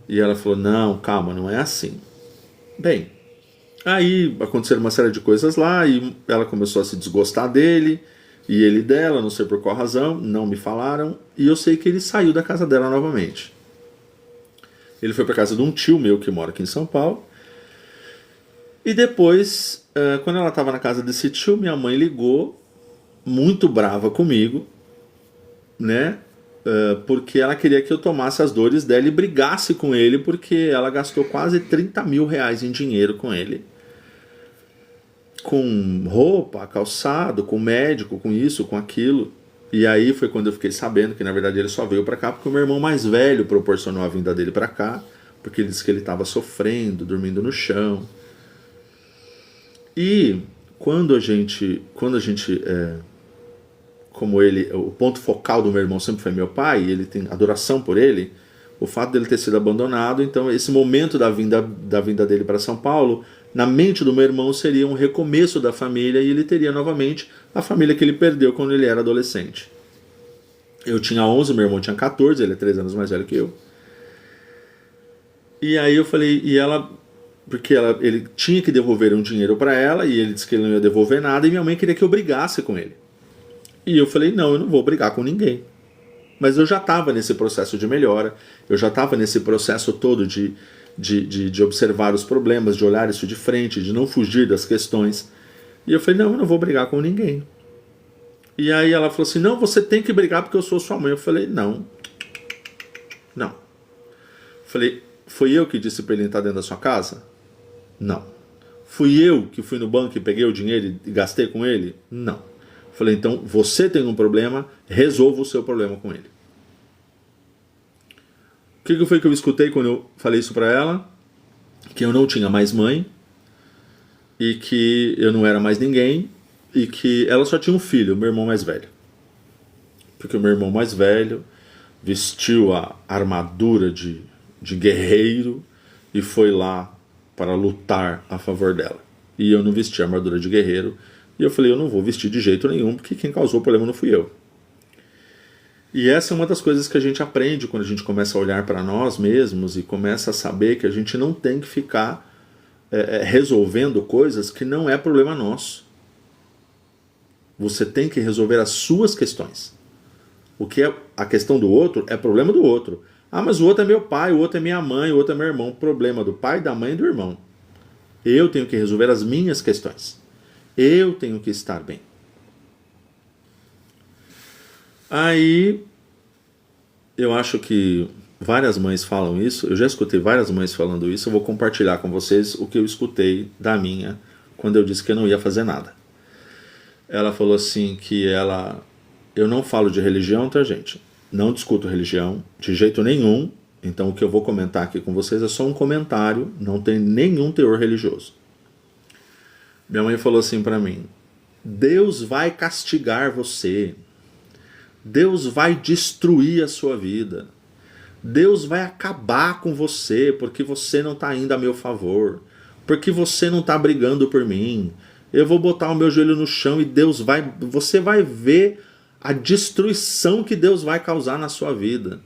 S1: E ela falou, não, calma, não é assim. Bem, aí aconteceram uma série de coisas lá e ela começou a se desgostar dele e ele dela, não sei por qual razão, não me falaram, e eu sei que ele saiu da casa dela novamente. Ele foi pra casa de um tio meu que mora aqui em São Paulo. E depois, quando ela estava na casa desse tio, minha mãe ligou, muito brava comigo, né? Porque ela queria que eu tomasse as dores dela e brigasse com ele, porque ela gastou quase 30 mil reais em dinheiro com ele. Com roupa, calçado, com médico, com isso, com aquilo. E aí foi quando eu fiquei sabendo que na verdade ele só veio pra cá porque o meu irmão mais velho proporcionou a vinda dele pra cá, porque ele disse que ele estava sofrendo, dormindo no chão. E quando a gente como ele, o ponto focal do meu irmão sempre foi meu pai, ele tem adoração por ele, o fato dele ter sido abandonado, então esse momento da vinda dele para São Paulo, na mente do meu irmão seria um recomeço da família e ele teria novamente a família que ele perdeu quando ele era adolescente. Eu tinha 11, meu irmão tinha 14, ele é 3 anos mais velho que eu. E aí eu falei, porque ele tinha que devolver um dinheiro para ela e ele disse que ele não ia devolver nada e minha mãe queria que eu brigasse com ele. E eu falei, não, eu não vou brigar com ninguém. Mas eu já estava nesse processo de melhora, eu já estava nesse processo todo de observar os problemas, de olhar isso de frente, de não fugir das questões. E eu falei, não, eu não vou brigar com ninguém. E aí ela falou assim, não, você tem que brigar porque eu sou sua mãe. Eu falei, não. Falei, foi eu que disse para ele entrar dentro da sua casa? Não. Fui eu que fui no banco e peguei o dinheiro e gastei com ele? Não. Falei, então você tem um problema, resolva o seu problema com ele. O que foi que eu escutei quando eu falei isso pra ela? Que eu não tinha mais mãe, e que eu não era mais ninguém, e que ela só tinha um filho, meu irmão mais velho. Porque o meu irmão mais velho vestiu a armadura de guerreiro e foi lá para lutar a favor dela. E eu não vesti a armadura de guerreiro, e eu falei, eu não vou vestir de jeito nenhum, porque quem causou o problema não fui eu. E essa é uma das coisas que a gente aprende quando a gente começa a olhar para nós mesmos e começa a saber que a gente não tem que ficar resolvendo coisas que não é problema nosso. Você tem que resolver as suas questões. O que é a questão do outro é problema do outro. Ah, mas o outro é meu pai, o outro é minha mãe, o outro é meu irmão. Problema do pai, da mãe e do irmão. Eu tenho que resolver as minhas questões. Eu tenho que estar bem. Aí, eu acho que várias mães falam isso, eu já escutei várias mães falando isso, eu vou compartilhar com vocês o que eu escutei da minha, quando eu disse que eu não ia fazer nada. Ela falou assim que eu não falo de religião, tá, gente? Não discuto religião, de jeito nenhum, então o que eu vou comentar aqui com vocês é só um comentário, não tem nenhum teor religioso. Minha mãe falou assim pra mim, Deus vai castigar você. Deus vai destruir a sua vida. Deus vai acabar com você porque você não está indo a meu favor. Porque você não está brigando por mim. Eu vou botar o meu joelho no chão e você vai ver a destruição que Deus vai causar na sua vida.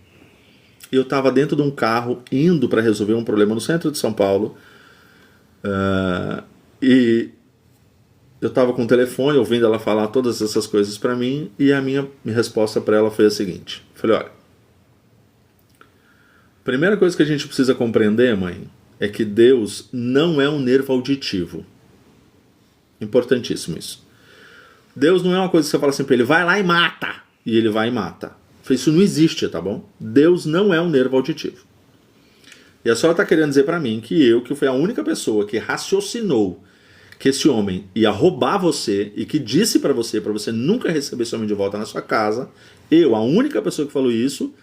S1: Eu estava dentro de um carro indo para resolver um problema no centro de São Paulo. E eu estava com o telefone ouvindo ela falar todas essas coisas para mim e a minha resposta para ela foi a seguinte. Falei, olha, a primeira coisa que a gente precisa compreender, mãe, é que Deus não é um nervo auditivo. Importantíssimo isso. Deus não é uma coisa que você fala assim para ele, vai lá e mata. E ele vai e mata. Isso não existe, tá bom? Deus não é um nervo auditivo. E a senhora está querendo dizer para mim que fui a única pessoa que raciocinou que esse homem ia roubar você e que disse para você nunca receber esse homem de volta na sua casa, a única pessoa que falou isso,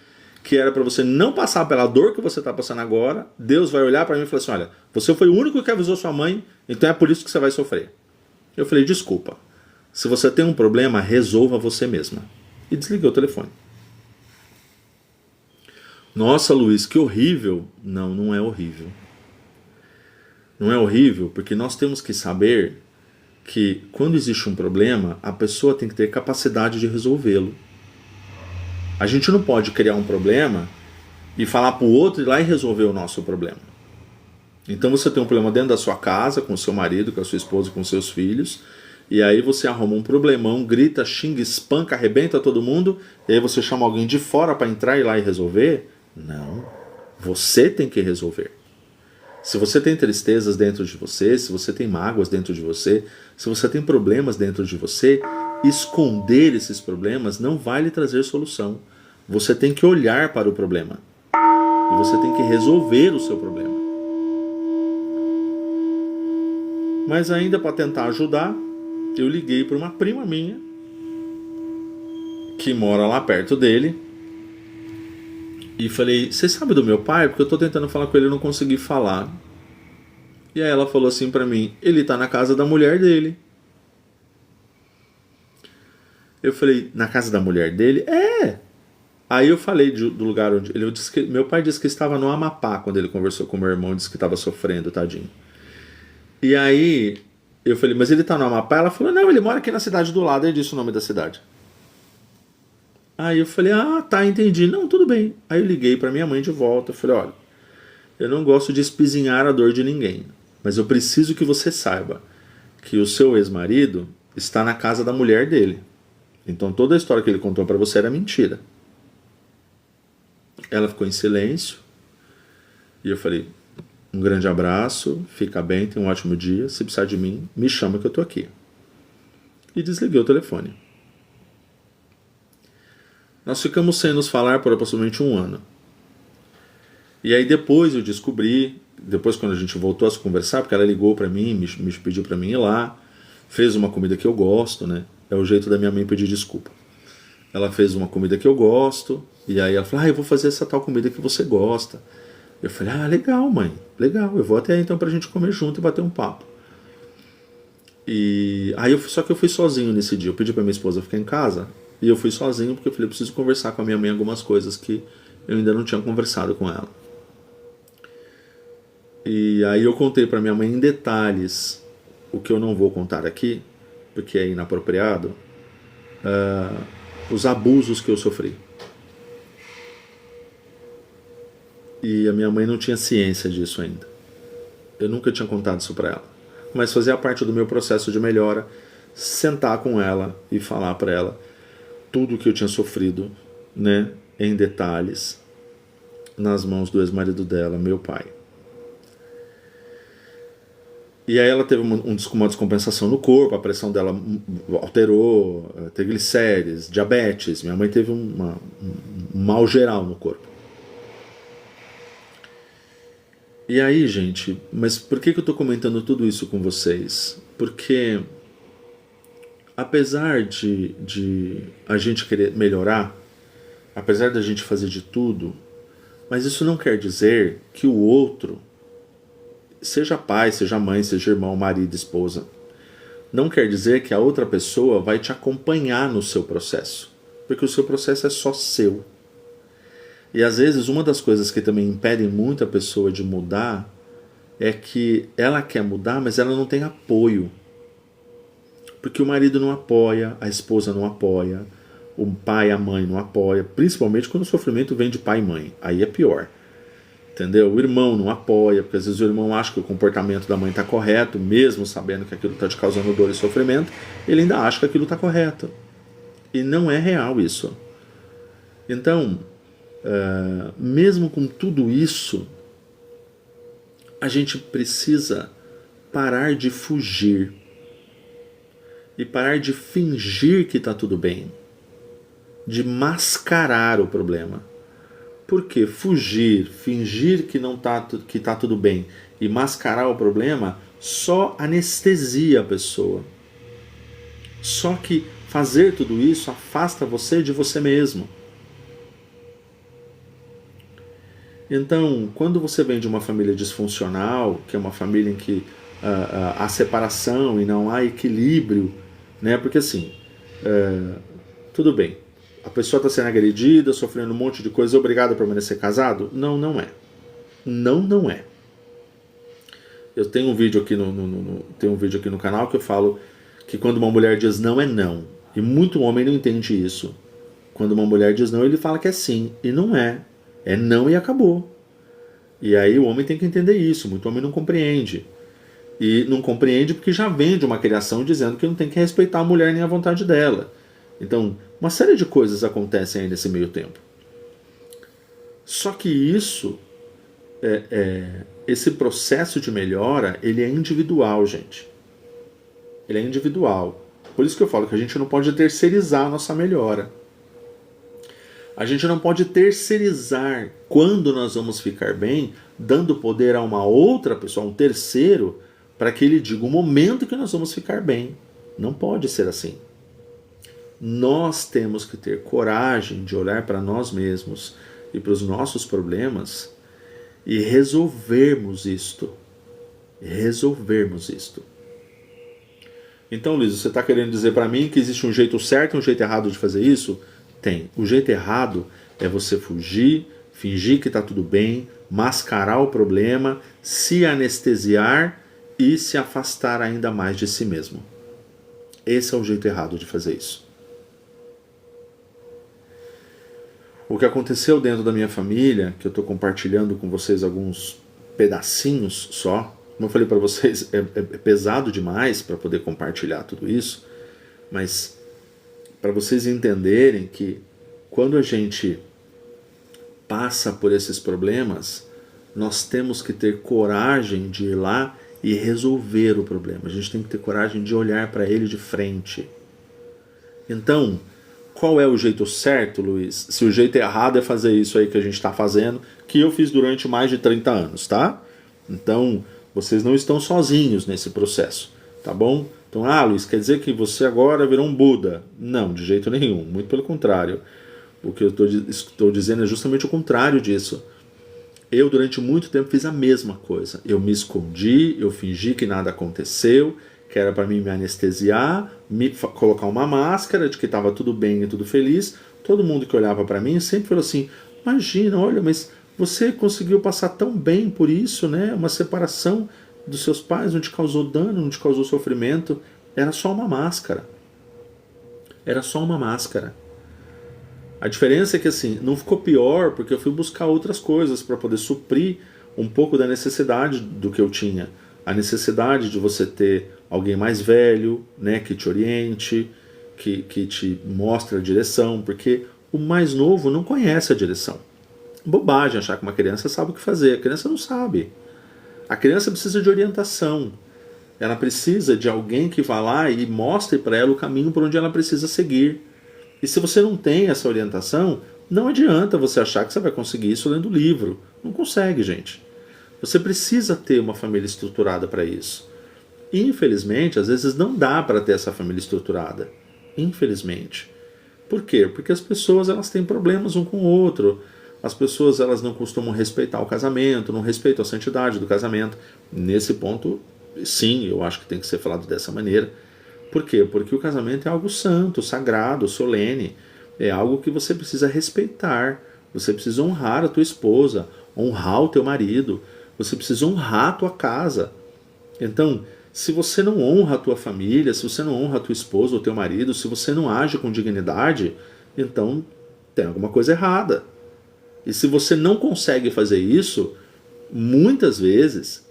S1: que era para você não passar pela dor que você está passando agora, Deus vai olhar para mim e falar assim, olha, você foi o único que avisou sua mãe, então é por isso que você vai sofrer. Eu falei, desculpa, se você tem um problema, resolva você mesma. E desliguei o telefone. Nossa, Luiz, que horrível. Não, não é horrível. Não é horrível porque nós temos que saber que quando existe um problema, a pessoa tem que ter capacidade de resolvê-lo. A gente não pode criar um problema e falar para o outro ir lá e resolver o nosso problema. Então você tem um problema dentro da sua casa, com o seu marido, com a sua esposa, com seus filhos, e aí você arruma um problemão, grita, xinga, espanca, arrebenta todo mundo, e aí você chama alguém de fora para entrar e lá e resolver? Não. Você tem que resolver. Se você tem tristezas dentro de você, se você tem mágoas dentro de você, se você tem problemas dentro de você, esconder esses problemas não vai lhe trazer solução. Você tem que olhar para o problema. E você tem que resolver o seu problema. Mas ainda para tentar ajudar, eu liguei para uma prima minha, que mora lá perto dele, e falei, você sabe do meu pai? Porque eu estou tentando falar com ele e não consegui falar. E aí ela falou assim para mim, ele está na casa da mulher dele. Eu falei, na casa da mulher dele? É! Aí eu falei do lugar onde... meu pai disse que estava no Amapá quando ele conversou com meu irmão, disse que estava sofrendo, tadinho. E aí eu falei, mas ele está no Amapá? Ela falou, não, ele mora aqui na cidade do lado. Ele disse o nome da cidade. Aí eu falei, ah, tá, entendi. Não, tudo bem. Aí eu liguei para minha mãe de volta. Eu falei, olha, eu não gosto de espizinhar a dor de ninguém, mas eu preciso que você saiba que o seu ex-marido está na casa da mulher dele. Então toda a história que ele contou para você era mentira. Ela ficou em silêncio. E eu falei, um grande abraço, fica bem, tenha um ótimo dia. Se precisar de mim, me chama que eu tô aqui. E desliguei o telefone. Nós ficamos sem nos falar por aproximadamente 1 ano. E aí depois eu descobri, depois quando a gente voltou a se conversar, porque ela ligou para mim, me pediu para mim ir lá, fez uma comida que eu gosto, né? É o jeito da minha mãe pedir desculpa. Ela fez uma comida que eu gosto, e aí ela falou, eu vou fazer essa tal comida que você gosta. Eu falei, legal, mãe, legal, eu vou até aí então pra gente comer junto e bater um papo. E aí só que eu fui sozinho nesse dia, eu pedi pra minha esposa ficar em casa, e eu fui sozinho porque eu falei, eu preciso conversar com a minha mãe algumas coisas que eu ainda não tinha conversado com ela. E aí eu contei pra minha mãe em detalhes o que eu não vou contar aqui, porque é inapropriado, os abusos que eu sofri. E a minha mãe não tinha ciência disso ainda. Eu nunca tinha contado isso pra ela. Mas fazia parte do meu processo de melhora, sentar com ela e falar pra ela tudo o que eu tinha sofrido, né, em detalhes, nas mãos do ex-marido dela, meu pai. E aí ela teve uma descompensação no corpo, a pressão dela alterou, triglicérides, diabetes. Minha mãe teve um mal geral no corpo. E aí, gente, mas por que eu estou comentando tudo isso com vocês? Porque apesar de a gente querer melhorar, apesar da gente fazer de tudo, mas isso não quer dizer que o outro, seja pai, seja mãe, seja irmão, marido, esposa, não quer dizer que a outra pessoa vai te acompanhar no seu processo, porque o seu processo é só seu. E às vezes uma das coisas que também impedem muito a pessoa de mudar é que ela quer mudar, mas ela não tem apoio. Porque o marido não apoia, a esposa não apoia, o pai, a mãe não apoia, principalmente quando o sofrimento vem de pai e mãe. Aí é pior. Entendeu? O irmão não apoia, porque às vezes o irmão acha que o comportamento da mãe está correto, mesmo sabendo que aquilo está te causando dor e sofrimento, ele ainda acha que aquilo está correto. E não é real isso. Então, mesmo com tudo isso, a gente precisa parar de fugir e parar de fingir que está tudo bem, de mascarar o problema. Porque fugir, fingir que não que tá tudo bem e mascarar o problema só anestesia a pessoa. Só que fazer tudo isso afasta você de você mesmo. Então, quando você vem de uma família disfuncional, que é uma família em que há separação e não há equilíbrio, né? Porque assim, tudo bem, a pessoa está sendo agredida, sofrendo um monte de coisa, é obrigado a permanecer casado? Não, não é. Não, não é. Eu tenho um vídeo aqui tenho um vídeo aqui no canal que eu falo que quando uma mulher diz não, é não. E muito homem não entende isso. Quando uma mulher diz não, ele fala que é sim. E não é. É não e acabou. E aí o homem tem que entender isso. Muito homem não compreende. E não compreende porque já vem de uma criação dizendo que não tem que respeitar a mulher nem a vontade dela. Então, uma série de coisas acontecem aí nesse meio tempo. Só que isso, esse processo de melhora, ele é individual, gente. Ele é individual. Por isso que eu falo que a gente não pode terceirizar a nossa melhora. A gente não pode terceirizar quando nós vamos ficar bem, dando poder a uma outra pessoa, a um terceiro, para que ele diga o momento que nós vamos ficar bem. Não pode ser assim. Nós temos que ter coragem de olhar para nós mesmos e para os nossos problemas e resolvermos isto. Resolvermos isto. Então, Luiz, você está querendo dizer para mim que existe um jeito certo e um jeito errado de fazer isso? Tem. O jeito errado é você fugir, fingir que está tudo bem, mascarar o problema, se anestesiar e se afastar ainda mais de si mesmo. Esse é o jeito errado de fazer isso. O que aconteceu dentro da minha família, que eu estou compartilhando com vocês alguns pedacinhos só, como eu falei para vocês, é pesado demais para poder compartilhar tudo isso, mas para vocês entenderem que quando a gente passa por esses problemas, nós temos que ter coragem de ir lá e resolver o problema. A gente tem que ter coragem de olhar para ele de frente. Então, qual é o jeito certo, Luiz? Se o jeito errado é fazer isso aí que a gente está fazendo, que eu fiz durante mais de 30 anos, tá? Então, vocês não estão sozinhos nesse processo, tá bom? Então, Luiz, quer dizer que você agora virou um Buda? Não, de jeito nenhum, muito pelo contrário. O que eu estou dizendo é justamente o contrário disso. Eu, durante muito tempo, fiz a mesma coisa. Eu me escondi, eu fingi que nada aconteceu, que era para mim me anestesiar, colocar uma máscara de que estava tudo bem e tudo feliz. Todo mundo que olhava para mim sempre falou assim, imagina, olha, mas você conseguiu passar tão bem por isso, né? Uma separação dos seus pais não te causou dano, não te causou sofrimento. Era só uma máscara. Era só uma máscara. A diferença é que assim, não ficou pior porque eu fui buscar outras coisas para poder suprir um pouco da necessidade do que eu tinha. A necessidade de você ter alguém mais velho, né, que te oriente, que te mostre a direção, porque o mais novo não conhece a direção. Bobagem achar que uma criança sabe o que fazer. A criança não sabe. A criança precisa de orientação. Ela precisa de alguém que vá lá e mostre para ela o caminho por onde ela precisa seguir. E se você não tem essa orientação, não adianta você achar que você vai conseguir isso lendo livro. Não consegue, gente. Você precisa ter uma família estruturada para isso. E, infelizmente, às vezes não dá para ter essa família estruturada. Infelizmente. Por quê? Porque as pessoas elas têm problemas um com o outro. As pessoas elas não costumam respeitar o casamento, não respeitam a santidade do casamento. Nesse ponto, sim, eu acho que tem que ser falado dessa maneira. Por quê? Porque o casamento é algo santo, sagrado, solene. É algo que você precisa respeitar. Você precisa honrar a tua esposa, honrar o teu marido. Você precisa honrar a tua casa. Então, se você não honra a tua família, se você não honra a tua esposa ou teu marido, se você não age com dignidade, então tem alguma coisa errada. E se você não consegue fazer isso, muitas vezes,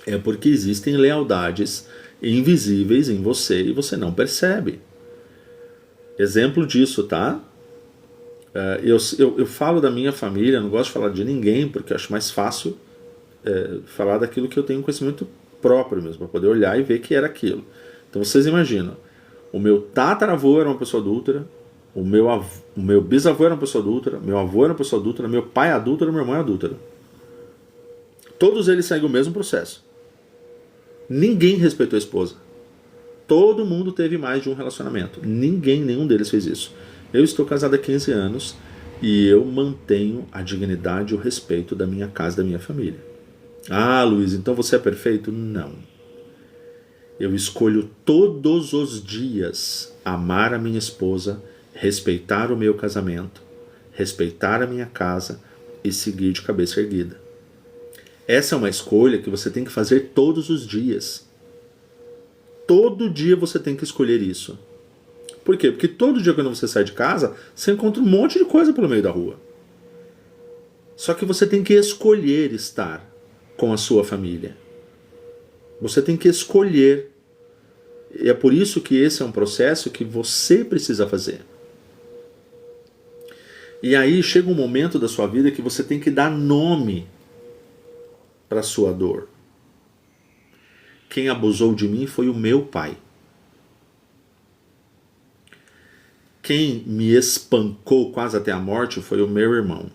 S1: é porque existem lealdades invisíveis em você e você não percebe. Exemplo disso, tá? Eu falo da minha família, não gosto de falar de ninguém, porque eu acho mais fácil falar daquilo que eu tenho conhecimento próprio mesmo, para poder olhar e ver que era aquilo. Então vocês imaginam, o meu tataravô era uma pessoa adúltera, o meu bisavô era uma pessoa adúltera, meu avô era uma pessoa adúltera, meu pai é adúltero, meu irmão é adúltero. Todos eles seguem o mesmo processo. Ninguém respeitou a esposa. Todo mundo teve mais de um relacionamento. Nenhum deles fez isso. Eu estou casado há 15 anos E eu mantenho a dignidade e o respeito da minha casa, da minha família. Ah, Luiz, então você é perfeito? Não. Eu escolho todos os dias amar a minha esposa, respeitar o meu casamento, respeitar a minha casa e seguir de cabeça erguida. Essa é uma escolha que você tem que fazer todos os dias. Todo dia você tem que escolher isso. Por quê? Porque todo dia quando você sai de casa, você encontra um monte de coisa pelo meio da rua. Só que você tem que escolher estar com a sua família. Você tem que escolher. E é por isso que esse é um processo que você precisa fazer. E aí chega um momento da sua vida que você tem que dar nome para a sua dor. Quem abusou de mim foi o meu pai. Quem me espancou quase até a morte foi o meu irmão.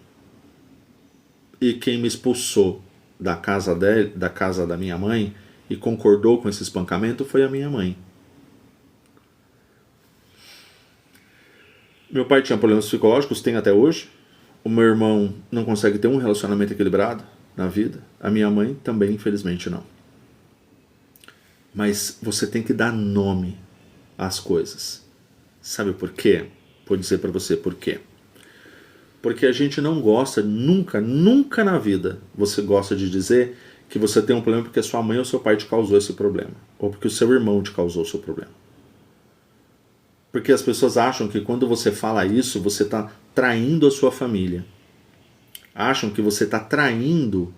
S1: E quem me expulsou da casa da minha mãe e concordou com esse espancamento foi a minha mãe. Meu pai tinha problemas psicológicos, tem até hoje. O meu irmão não consegue ter um relacionamento equilibrado na vida. A minha mãe também, infelizmente, não. Mas você tem que dar nome às coisas. Sabe por quê? Vou dizer para você por quê. Porque a gente não gosta, nunca na vida você gosta de dizer que você tem um problema porque sua mãe ou seu pai te causou esse problema. Ou porque o seu irmão te causou o seu problema. Porque as pessoas acham que quando você fala isso, você está traindo a sua família. Acham que você está traindo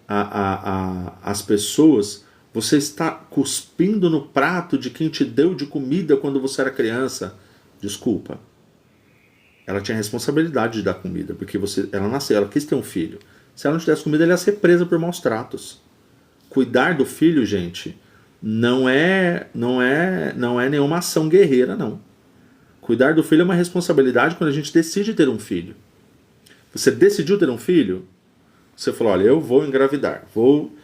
S1: as pessoas. Você está cuspindo no prato de quem te deu de comida quando você era criança. Desculpa. Ela tinha a responsabilidade de dar comida, porque ela nasceu, ela quis ter um filho. Se ela não tivesse comida, ela ia ser presa por maus tratos. Cuidar do filho, gente, não é nenhuma ação guerreira, não. Cuidar do filho é uma responsabilidade quando a gente decide ter um filho. Você decidiu ter um filho? Você falou, olha, eu vou engravidar, vou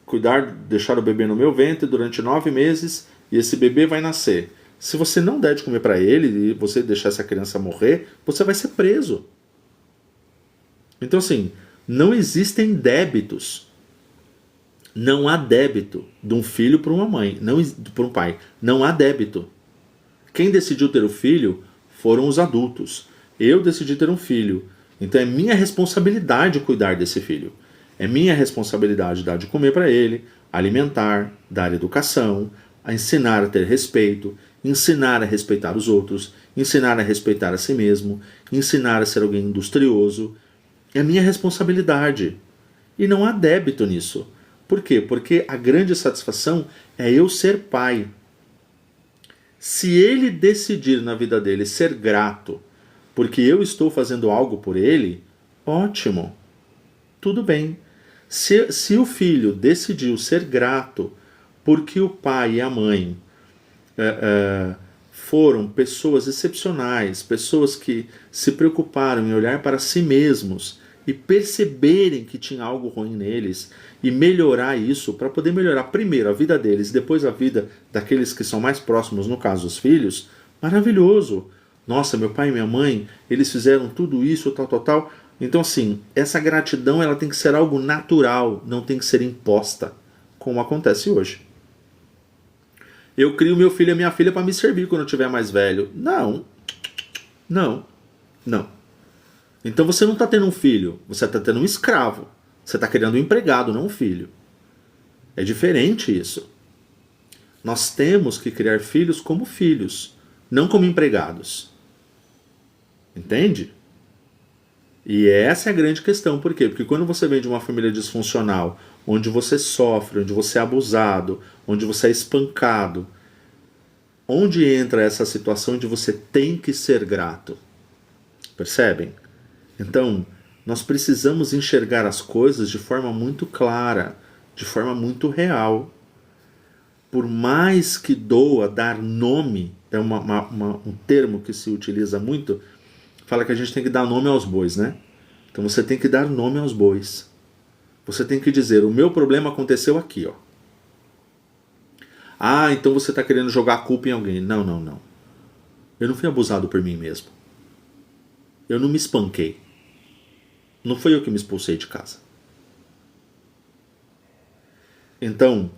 S1: cuidar, deixar o bebê no meu ventre durante 9 meses e esse bebê vai nascer. Se você não der de comer para ele e você deixar essa criança morrer, você vai ser preso. Então assim, não existem débitos. Não há débito de um filho para uma mãe, para um pai. Não há débito. Quem decidiu ter o filho foram os adultos. Eu decidi ter um filho. Então é minha responsabilidade cuidar desse filho. É minha responsabilidade dar de comer para ele, alimentar, dar educação, a ensinar a ter respeito, ensinar a respeitar os outros, ensinar a respeitar a si mesmo, ensinar a ser alguém industrioso. É minha responsabilidade. E não há débito nisso. Por quê? Porque a grande satisfação é eu ser pai. Se ele decidir na vida dele ser grato porque eu estou fazendo algo por ele, ótimo. Tudo bem. Se o filho decidiu ser grato porque o pai e a mãe foram pessoas excepcionais, pessoas que se preocuparam em olhar para si mesmos e perceberem que tinha algo ruim neles e melhorar isso para poder melhorar primeiro a vida deles, depois a vida daqueles que são mais próximos, no caso os filhos, maravilhoso. Nossa, meu pai e minha mãe, eles fizeram tudo isso, tal. Então assim, essa gratidão ela tem que ser algo natural, não tem que ser imposta, como acontece hoje. Eu crio meu filho e minha filha para me servir quando eu tiver mais velho. Não. Então você não está tendo um filho, você está tendo um escravo. Você está criando um empregado, não um filho. É diferente isso. Nós temos que criar filhos como filhos, não como empregados. Entende? E essa é a grande questão. Por quê? Porque quando você vem de uma família disfuncional, onde você sofre, onde você é abusado, onde você é espancado, onde entra essa situação de você tem que ser grato? Percebem? Então, nós precisamos enxergar as coisas de forma muito clara, de forma muito real. Por mais que doa dar nome, é um termo que se utiliza muito, fala que a gente tem que dar nome aos bois, né? Então você tem que dar nome aos bois. Você tem que dizer, o meu problema aconteceu aqui, ó. Ah, então você está querendo jogar a culpa em alguém. Não. Eu não fui abusado por mim mesmo. Eu não me espanquei. Não foi eu que me expulsei de casa. Então,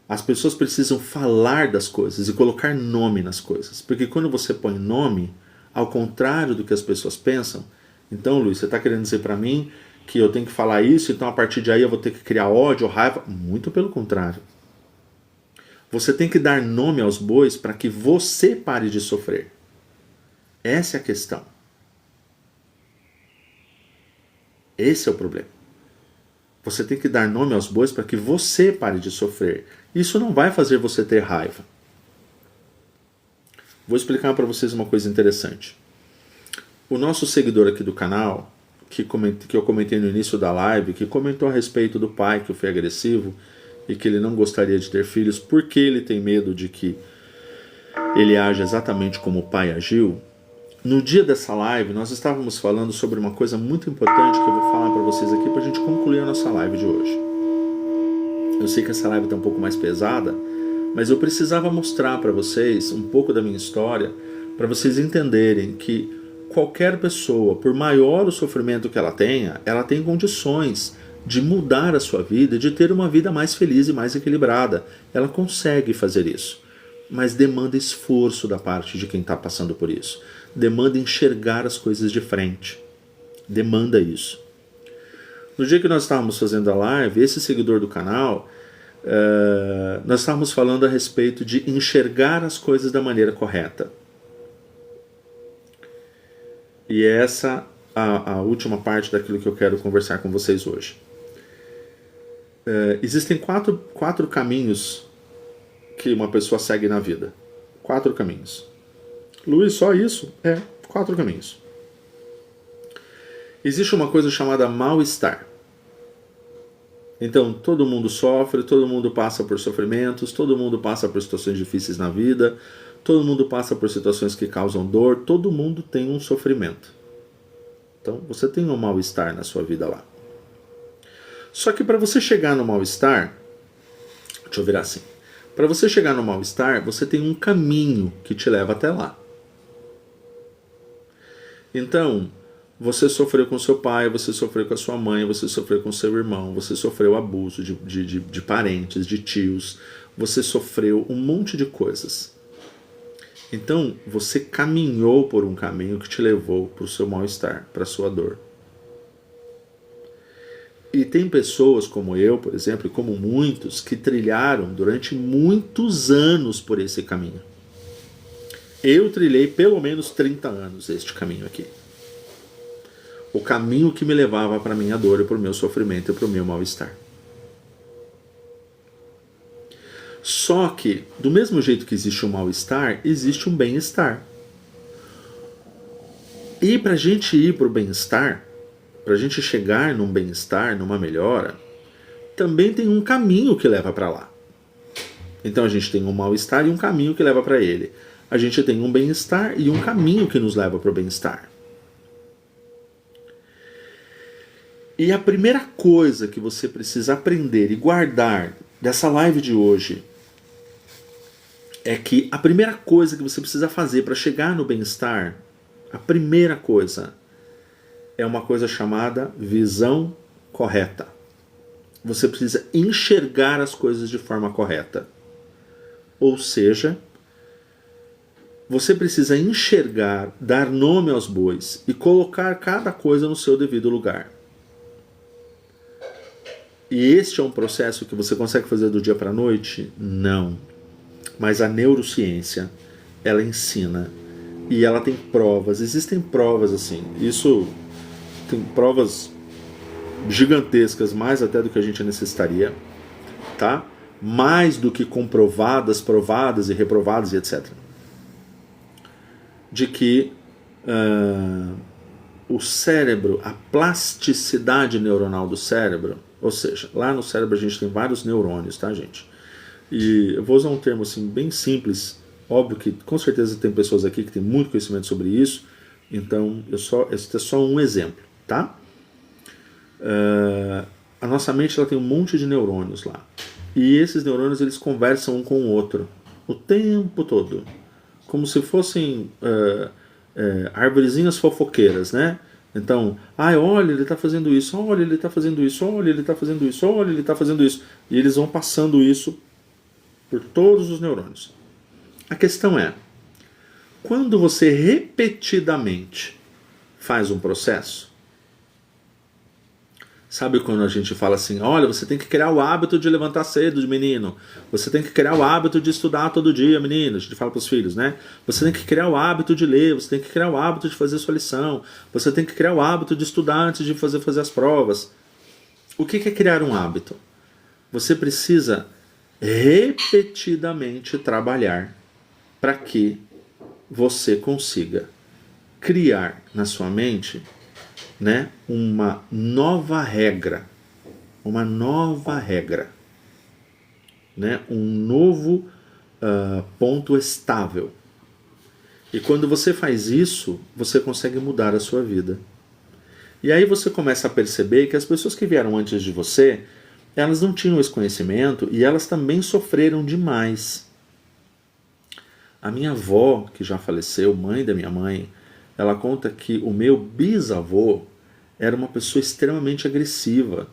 S1: as pessoas precisam falar das coisas e colocar nome nas coisas. Porque quando você põe nome, ao contrário do que as pessoas pensam, então, Luiz, você está querendo dizer para mim que eu tenho que falar isso, então a partir de aí eu vou ter que criar ódio, raiva? Muito pelo contrário. Você tem que dar nome aos bois para que você pare de sofrer. Essa é a questão. Esse é o problema. Você tem que dar nome aos bois para que você pare de sofrer. Isso não vai fazer você ter raiva. Vou explicar para vocês uma coisa interessante. O nosso seguidor aqui do canal, que eu comentei no início da live, que comentou a respeito do pai que foi agressivo e que ele não gostaria de ter filhos porque ele tem medo de que ele age exatamente como o pai agiu. No dia dessa live, nós estávamos falando sobre uma coisa muito importante que eu vou falar para vocês aqui para a gente concluir a nossa live de hoje. Eu sei que essa live está um pouco mais pesada, mas eu precisava mostrar para vocês um pouco da minha história, para vocês entenderem que qualquer pessoa, por maior o sofrimento que ela tem condições de mudar a sua vida e de ter uma vida mais feliz e mais equilibrada. Ela consegue fazer isso, mas demanda esforço da parte de quem está passando por isso. Demanda enxergar as coisas de frente. Demanda isso. No dia que nós estávamos fazendo a live, esse seguidor do canal, nós estávamos falando a respeito de enxergar as coisas da maneira correta. E essa é a última parte daquilo que eu quero conversar com vocês hoje. Existem quatro caminhos que uma pessoa segue na vida. 4 caminhos. Luiz, só isso? 4 caminhos. Existe uma coisa chamada mal-estar. Então, todo mundo sofre, todo mundo passa por sofrimentos, todo mundo passa por situações difíceis na vida, todo mundo passa por situações que causam dor, todo mundo tem um sofrimento. Então, você tem um mal-estar na sua vida lá. Só que para você chegar no mal-estar, deixa eu virar assim, para você chegar no mal-estar, você tem um caminho que te leva até lá. Então, você sofreu com seu pai, você sofreu com a sua mãe, você sofreu com seu irmão, você sofreu abuso de parentes, de tios, você sofreu um monte de coisas. Então, você caminhou por um caminho que te levou para o seu mal-estar, para a sua dor. E tem pessoas como eu, por exemplo, e como muitos, que trilharam durante muitos anos por esse caminho. Eu trilhei pelo menos 30 anos este caminho aqui. O caminho que me levava para a minha dor e para o meu sofrimento e para o meu mal-estar. Só que, do mesmo jeito que existe um mal-estar, existe um bem-estar. E para a gente ir para o bem-estar, para a gente chegar num bem-estar, numa melhora, também tem um caminho que leva para lá. Então a gente tem um mal-estar e um caminho que leva para ele. A gente tem um bem-estar e um caminho que nos leva para o bem-estar. E a primeira coisa que você precisa aprender e guardar dessa live de hoje é que a primeira coisa que você precisa fazer para chegar no bem-estar, a primeira coisa é uma coisa chamada visão correta. Você precisa enxergar as coisas de forma correta. Ou seja, você precisa enxergar, dar nome aos bois e colocar cada coisa no seu devido lugar. E este é um processo que você consegue fazer do dia para a noite? Não. Mas a neurociência, ela ensina. E ela tem provas. Existem provas assim. Isso tem provas gigantescas, mais até do que a gente necessitaria. Tá? Mais do que comprovadas, provadas e reprovadas e etc. De que o cérebro, a plasticidade neuronal do cérebro, ou seja, lá no cérebro a gente tem vários neurônios, tá, gente? E eu vou usar um termo assim bem simples, óbvio que com certeza tem pessoas aqui que têm muito conhecimento sobre isso, então esse é só um exemplo, tá? A nossa mente ela tem um monte de neurônios lá, e esses neurônios eles conversam um com o outro o tempo todo, como se fossem arvorezinhas fofoqueiras, né? Então, olha, ele está fazendo isso, olha, ele está fazendo isso, olha, ele está fazendo isso, olha, ele está fazendo isso. E eles vão passando isso por todos os neurônios. A questão é, quando você repetidamente faz um processo, sabe quando a gente fala assim, olha, você tem que criar o hábito de levantar cedo, menino. Você tem que criar o hábito de estudar todo dia, menino. A gente fala para os filhos, né? Você tem que criar o hábito de ler, você tem que criar o hábito de fazer sua lição, você tem que criar o hábito de estudar antes de fazer as provas. O que é criar um hábito? Você precisa repetidamente trabalhar para que você consiga criar na sua mente, né, uma nova regra, né, um novo ponto estável. E quando você faz isso, você consegue mudar a sua vida. E aí você começa a perceber que as pessoas que vieram antes de você, elas não tinham esse conhecimento e elas também sofreram demais. A minha avó, que já faleceu, mãe da minha mãe, ela conta que o meu bisavô era uma pessoa extremamente agressiva.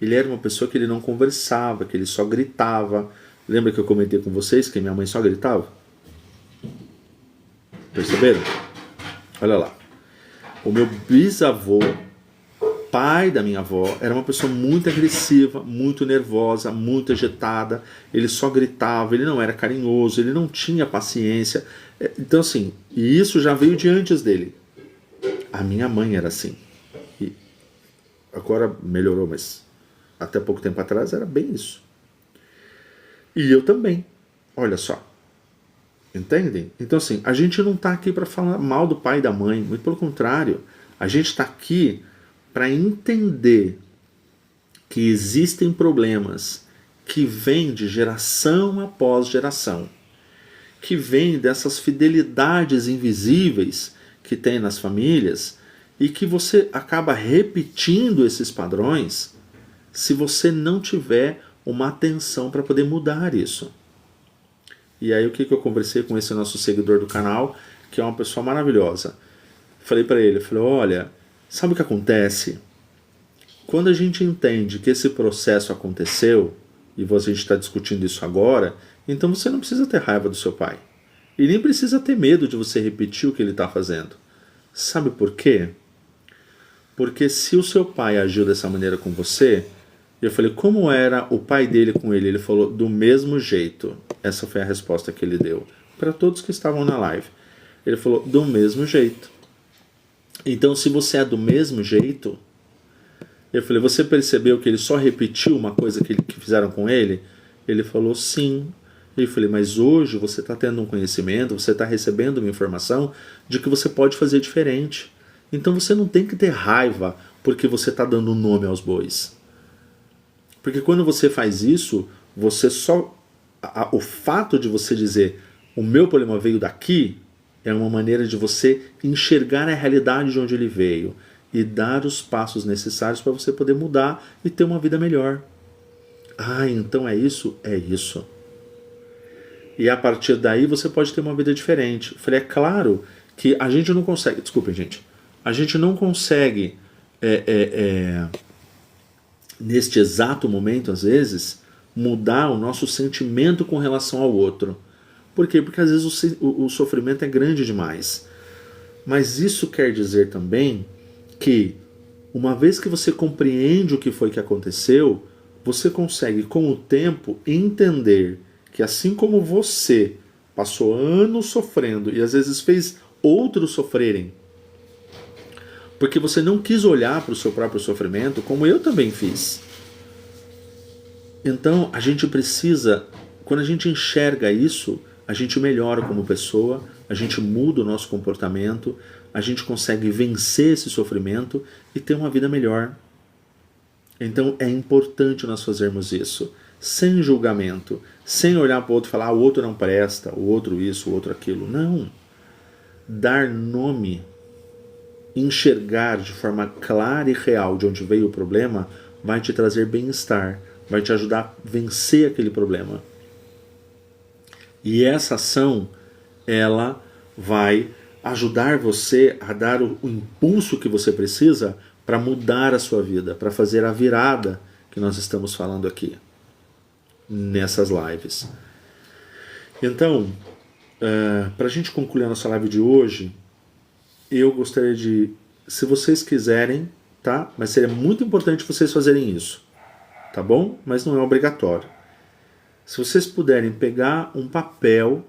S1: Ele era uma pessoa que ele não conversava, que ele só gritava. Lembra que eu comentei com vocês que minha mãe só gritava? Perceberam? Olha lá. O meu bisavô, pai da minha avó, era uma pessoa muito agressiva, muito nervosa, muito agitada. Ele só gritava, ele não era carinhoso, ele não tinha paciência. Então assim, e isso já veio de antes dele. A minha mãe era assim. E agora melhorou, mas até pouco tempo atrás era bem isso. E eu também. Olha só. Entendem? Então assim, a gente não está aqui para falar mal do pai e da mãe, muito pelo contrário. A gente está aqui para entender que existem problemas que vêm de geração após geração, que vêm dessas fidelidades invisíveis que tem nas famílias e que você acaba repetindo esses padrões se você não tiver uma atenção para poder mudar isso. E aí o que eu conversei com esse nosso seguidor do canal, que é uma pessoa maravilhosa. Falei para ele, olha, sabe o que acontece? Quando a gente entende que esse processo aconteceu, e a gente está discutindo isso agora, então você não precisa ter raiva do seu pai. E nem precisa ter medo de você repetir o que ele está fazendo. Sabe por quê? Porque se o seu pai agiu dessa maneira com você, eu falei, como era o pai dele com ele? Ele falou, do mesmo jeito. Essa foi a resposta que ele deu para todos que estavam na live. Ele falou, do mesmo jeito. Então, se você é do mesmo jeito, eu falei, você percebeu que ele só repetiu uma coisa que fizeram com ele? Ele falou, sim. Eu falei, mas hoje você está tendo um conhecimento, você está recebendo uma informação de que você pode fazer diferente. Então você não tem que ter raiva porque você está dando um nome aos bois. Porque quando você faz isso, você só... o fato de você dizer, o meu problema veio daqui, é uma maneira de você enxergar a realidade de onde ele veio e dar os passos necessários para você poder mudar e ter uma vida melhor. Então é isso? É isso. E a partir daí você pode ter uma vida diferente. Eu falei, é claro que a gente não consegue... Desculpem, gente. A gente não consegue, neste exato momento, às vezes, mudar o nosso sentimento com relação ao outro. Por quê? Porque às vezes o sofrimento é grande demais. Mas isso quer dizer também que, uma vez que você compreende o que foi que aconteceu, você consegue, com o tempo, entender que assim como você passou anos sofrendo e às vezes fez outros sofrerem, porque você não quis olhar para o seu próprio sofrimento, como eu também fiz. Então a gente precisa, quando a gente enxerga isso, a gente melhora como pessoa, a gente muda o nosso comportamento, a gente consegue vencer esse sofrimento e ter uma vida melhor. Então é importante nós fazermos isso, sem julgamento, sem olhar para o outro e falar, o outro não presta, o outro isso, o outro aquilo. Não. Dar nome, enxergar de forma clara e real de onde veio o problema, vai te trazer bem-estar, vai te ajudar a vencer aquele problema. E essa ação, ela vai ajudar você a dar o impulso que você precisa para mudar a sua vida, para fazer a virada que nós estamos falando aqui, nessas lives. Então, para a gente concluir a nossa live de hoje, eu gostaria de, se vocês quiserem, tá? Mas seria muito importante vocês fazerem isso, tá bom? Mas não é obrigatório. Se vocês puderem pegar um papel,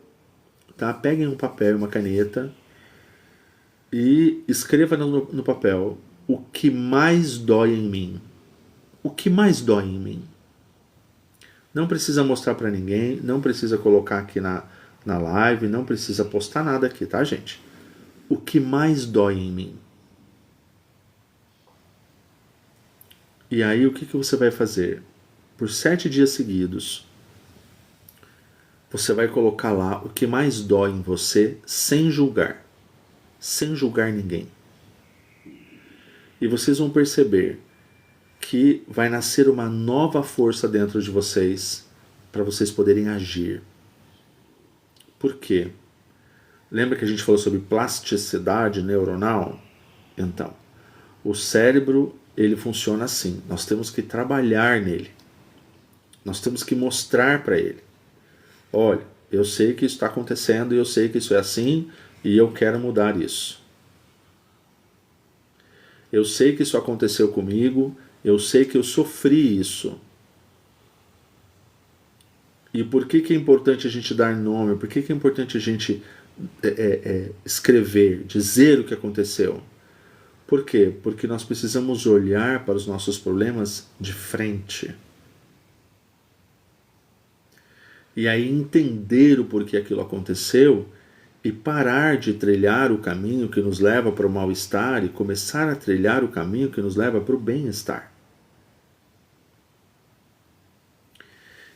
S1: tá? Peguem um papel e uma caneta e escreva no papel o que mais dói em mim. O que mais dói em mim? Não precisa mostrar para ninguém, não precisa colocar aqui na live, não precisa postar nada aqui, tá, gente? O que mais dói em mim? E aí o que você vai fazer? Por 7 dias seguidos, você vai colocar lá o que mais dói em você sem julgar. Sem julgar ninguém. E vocês vão perceber que vai nascer uma nova força dentro de vocês para vocês poderem agir. Por quê? Lembra que a gente falou sobre plasticidade neuronal? Então, o cérebro, ele funciona assim. Nós temos que trabalhar nele. Nós temos que mostrar para ele. Olha, eu sei que isso está acontecendo e eu sei que isso é assim e eu quero mudar isso. Eu sei que isso aconteceu comigo, eu sei que eu sofri isso. E por que é importante a gente dar nome? Por que é importante a gente escrever, dizer o que aconteceu? Por quê? Porque nós precisamos olhar para os nossos problemas de frente. E aí entender o porquê aquilo aconteceu e parar de trilhar o caminho que nos leva para o mal-estar e começar a trilhar o caminho que nos leva para o bem-estar.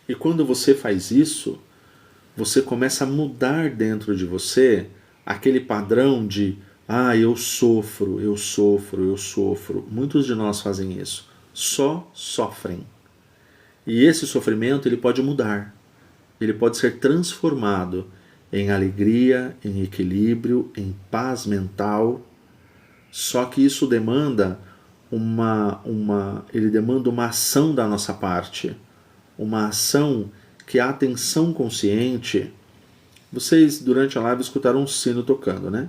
S1: E quando você faz isso, você começa a mudar dentro de você aquele padrão de eu sofro, eu sofro, eu sofro. Muitos de nós fazem isso. Só sofrem. E esse sofrimento ele pode mudar. Ele pode ser transformado em alegria, em equilíbrio, em paz mental. Só que isso demanda ele demanda uma ação da nossa parte. Uma ação que a atenção consciente... Vocês, durante a live, escutaram um sino tocando, né?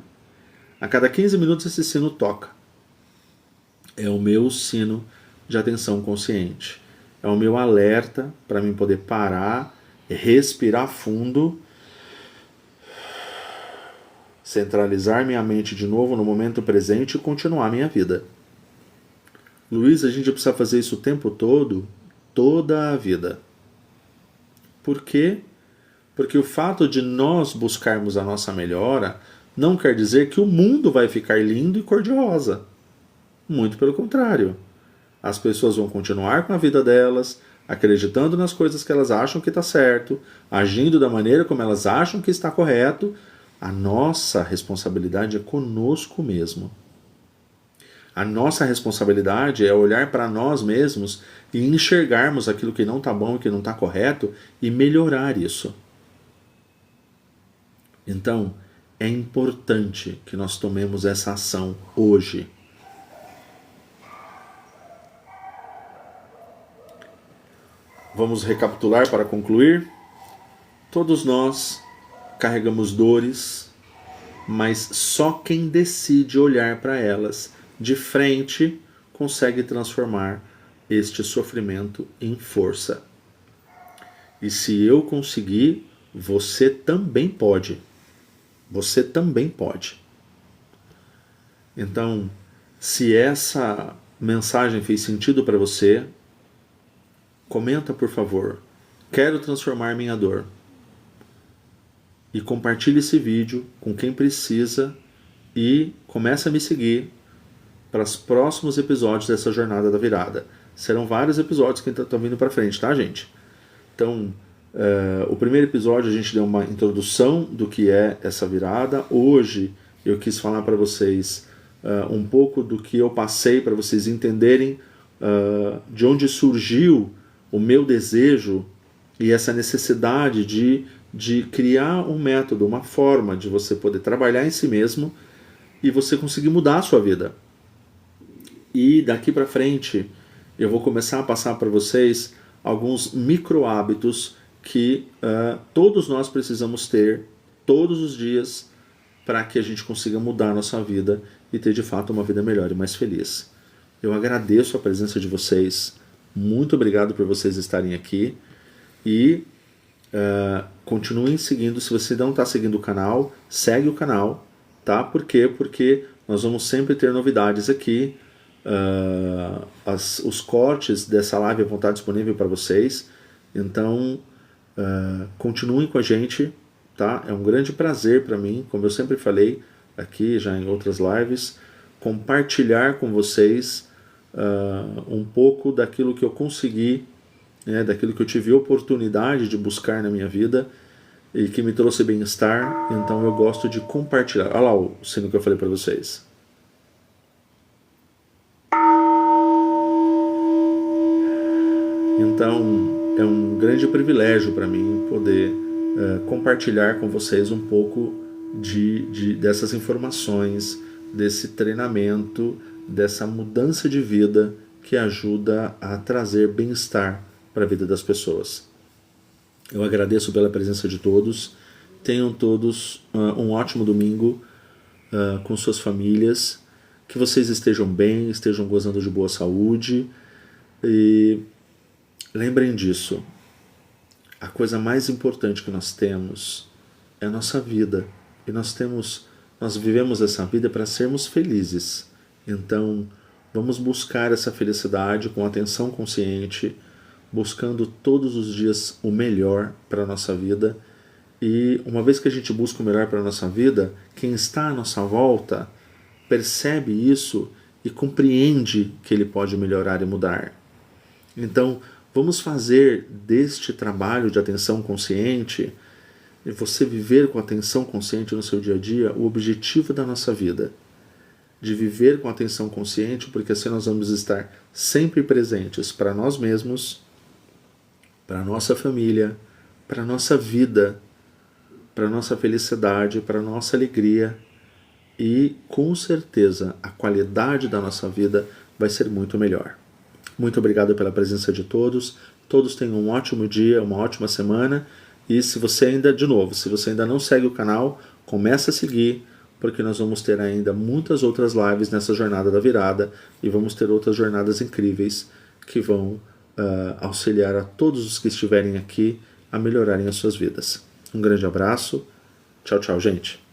S1: A cada 15 minutos esse sino toca. É o meu sino de atenção consciente. É o meu alerta para mim poder parar, respirar fundo, centralizar minha mente de novo no momento presente e continuar minha vida. Luiz, a gente precisa fazer isso o tempo todo, toda a vida. Por quê? Porque o fato de nós buscarmos a nossa melhora não quer dizer que o mundo vai ficar lindo e cor-de-rosa. Muito pelo contrário. As pessoas vão continuar com a vida delas, acreditando nas coisas que elas acham que está certo, agindo da maneira como elas acham que está correto. A nossa responsabilidade é conosco mesmo. A nossa responsabilidade é olhar para nós mesmos e enxergarmos aquilo que não está bom e que não está correto e melhorar isso. Então, é importante que nós tomemos essa ação hoje. Vamos recapitular para concluir? Todos nós carregamos dores, mas só quem decide olhar para elas de frente consegue transformar este sofrimento em força. E se eu conseguir, você também pode. Você também pode. Então, se essa mensagem fez sentido para você, comenta, por favor. Quero transformar minha dor. E compartilhe esse vídeo com quem precisa e comece a me seguir para os próximos episódios dessa jornada da virada. Serão vários episódios que estão vindo para frente, tá, gente? Então, o primeiro episódio a gente deu uma introdução do que é essa virada. Hoje eu quis falar para vocês um pouco do que eu passei, para vocês entenderem de onde surgiu o meu desejo e essa necessidade de de criar um método, uma forma de você poder trabalhar em si mesmo e você conseguir mudar a sua vida. E daqui para frente eu vou começar a passar para vocês alguns micro hábitos que todos nós precisamos ter todos os dias para que a gente consiga mudar a nossa vida e ter de fato uma vida melhor e mais feliz. Eu agradeço a presença de vocês, muito obrigado por vocês estarem aqui e continuem seguindo. Se você não está seguindo o canal, segue o canal, tá? Por quê? Porque nós vamos sempre ter novidades aqui. Os cortes dessa live vão estar disponíveis para vocês, então continuem com a gente, tá? É um grande prazer para mim, como eu sempre falei aqui já em outras lives, compartilhar com vocês um pouco daquilo que eu consegui, daquilo que eu tive oportunidade de buscar na minha vida e que me trouxe bem-estar. Então eu gosto de compartilhar. Olha lá o sino que eu falei para vocês. Então é um grande privilégio para mim poder compartilhar com vocês um pouco dessas informações, desse treinamento, dessa mudança de vida que ajuda a trazer bem-estar para a vida das pessoas. Eu agradeço pela presença de todos. Tenham todos um ótimo domingo com suas famílias. Que vocês estejam bem, estejam gozando de boa saúde. E lembrem disso. A coisa mais importante que nós temos é a nossa vida. E nós vivemos essa vida para sermos felizes. Então, vamos buscar essa felicidade com atenção consciente, buscando todos os dias o melhor para a nossa vida. E uma vez que a gente busca o melhor para a nossa vida, quem está à nossa volta percebe isso e compreende que ele pode melhorar e mudar. Então, vamos fazer deste trabalho de atenção consciente, e você viver com atenção consciente no seu dia a dia, o objetivo da nossa vida. De viver com atenção consciente, porque assim nós vamos estar sempre presentes para nós mesmos, para a nossa família, para a nossa vida, para a nossa felicidade, para a nossa alegria. E, com certeza, a qualidade da nossa vida vai ser muito melhor. Muito obrigado pela presença de todos. Todos tenham um ótimo dia, uma ótima semana. E se você ainda não segue o canal, comece a seguir, porque nós vamos ter ainda muitas outras lives nessa jornada da virada e vamos ter outras jornadas incríveis que vão auxiliar a todos os que estiverem aqui a melhorarem as suas vidas. Um grande abraço. Tchau, tchau, gente.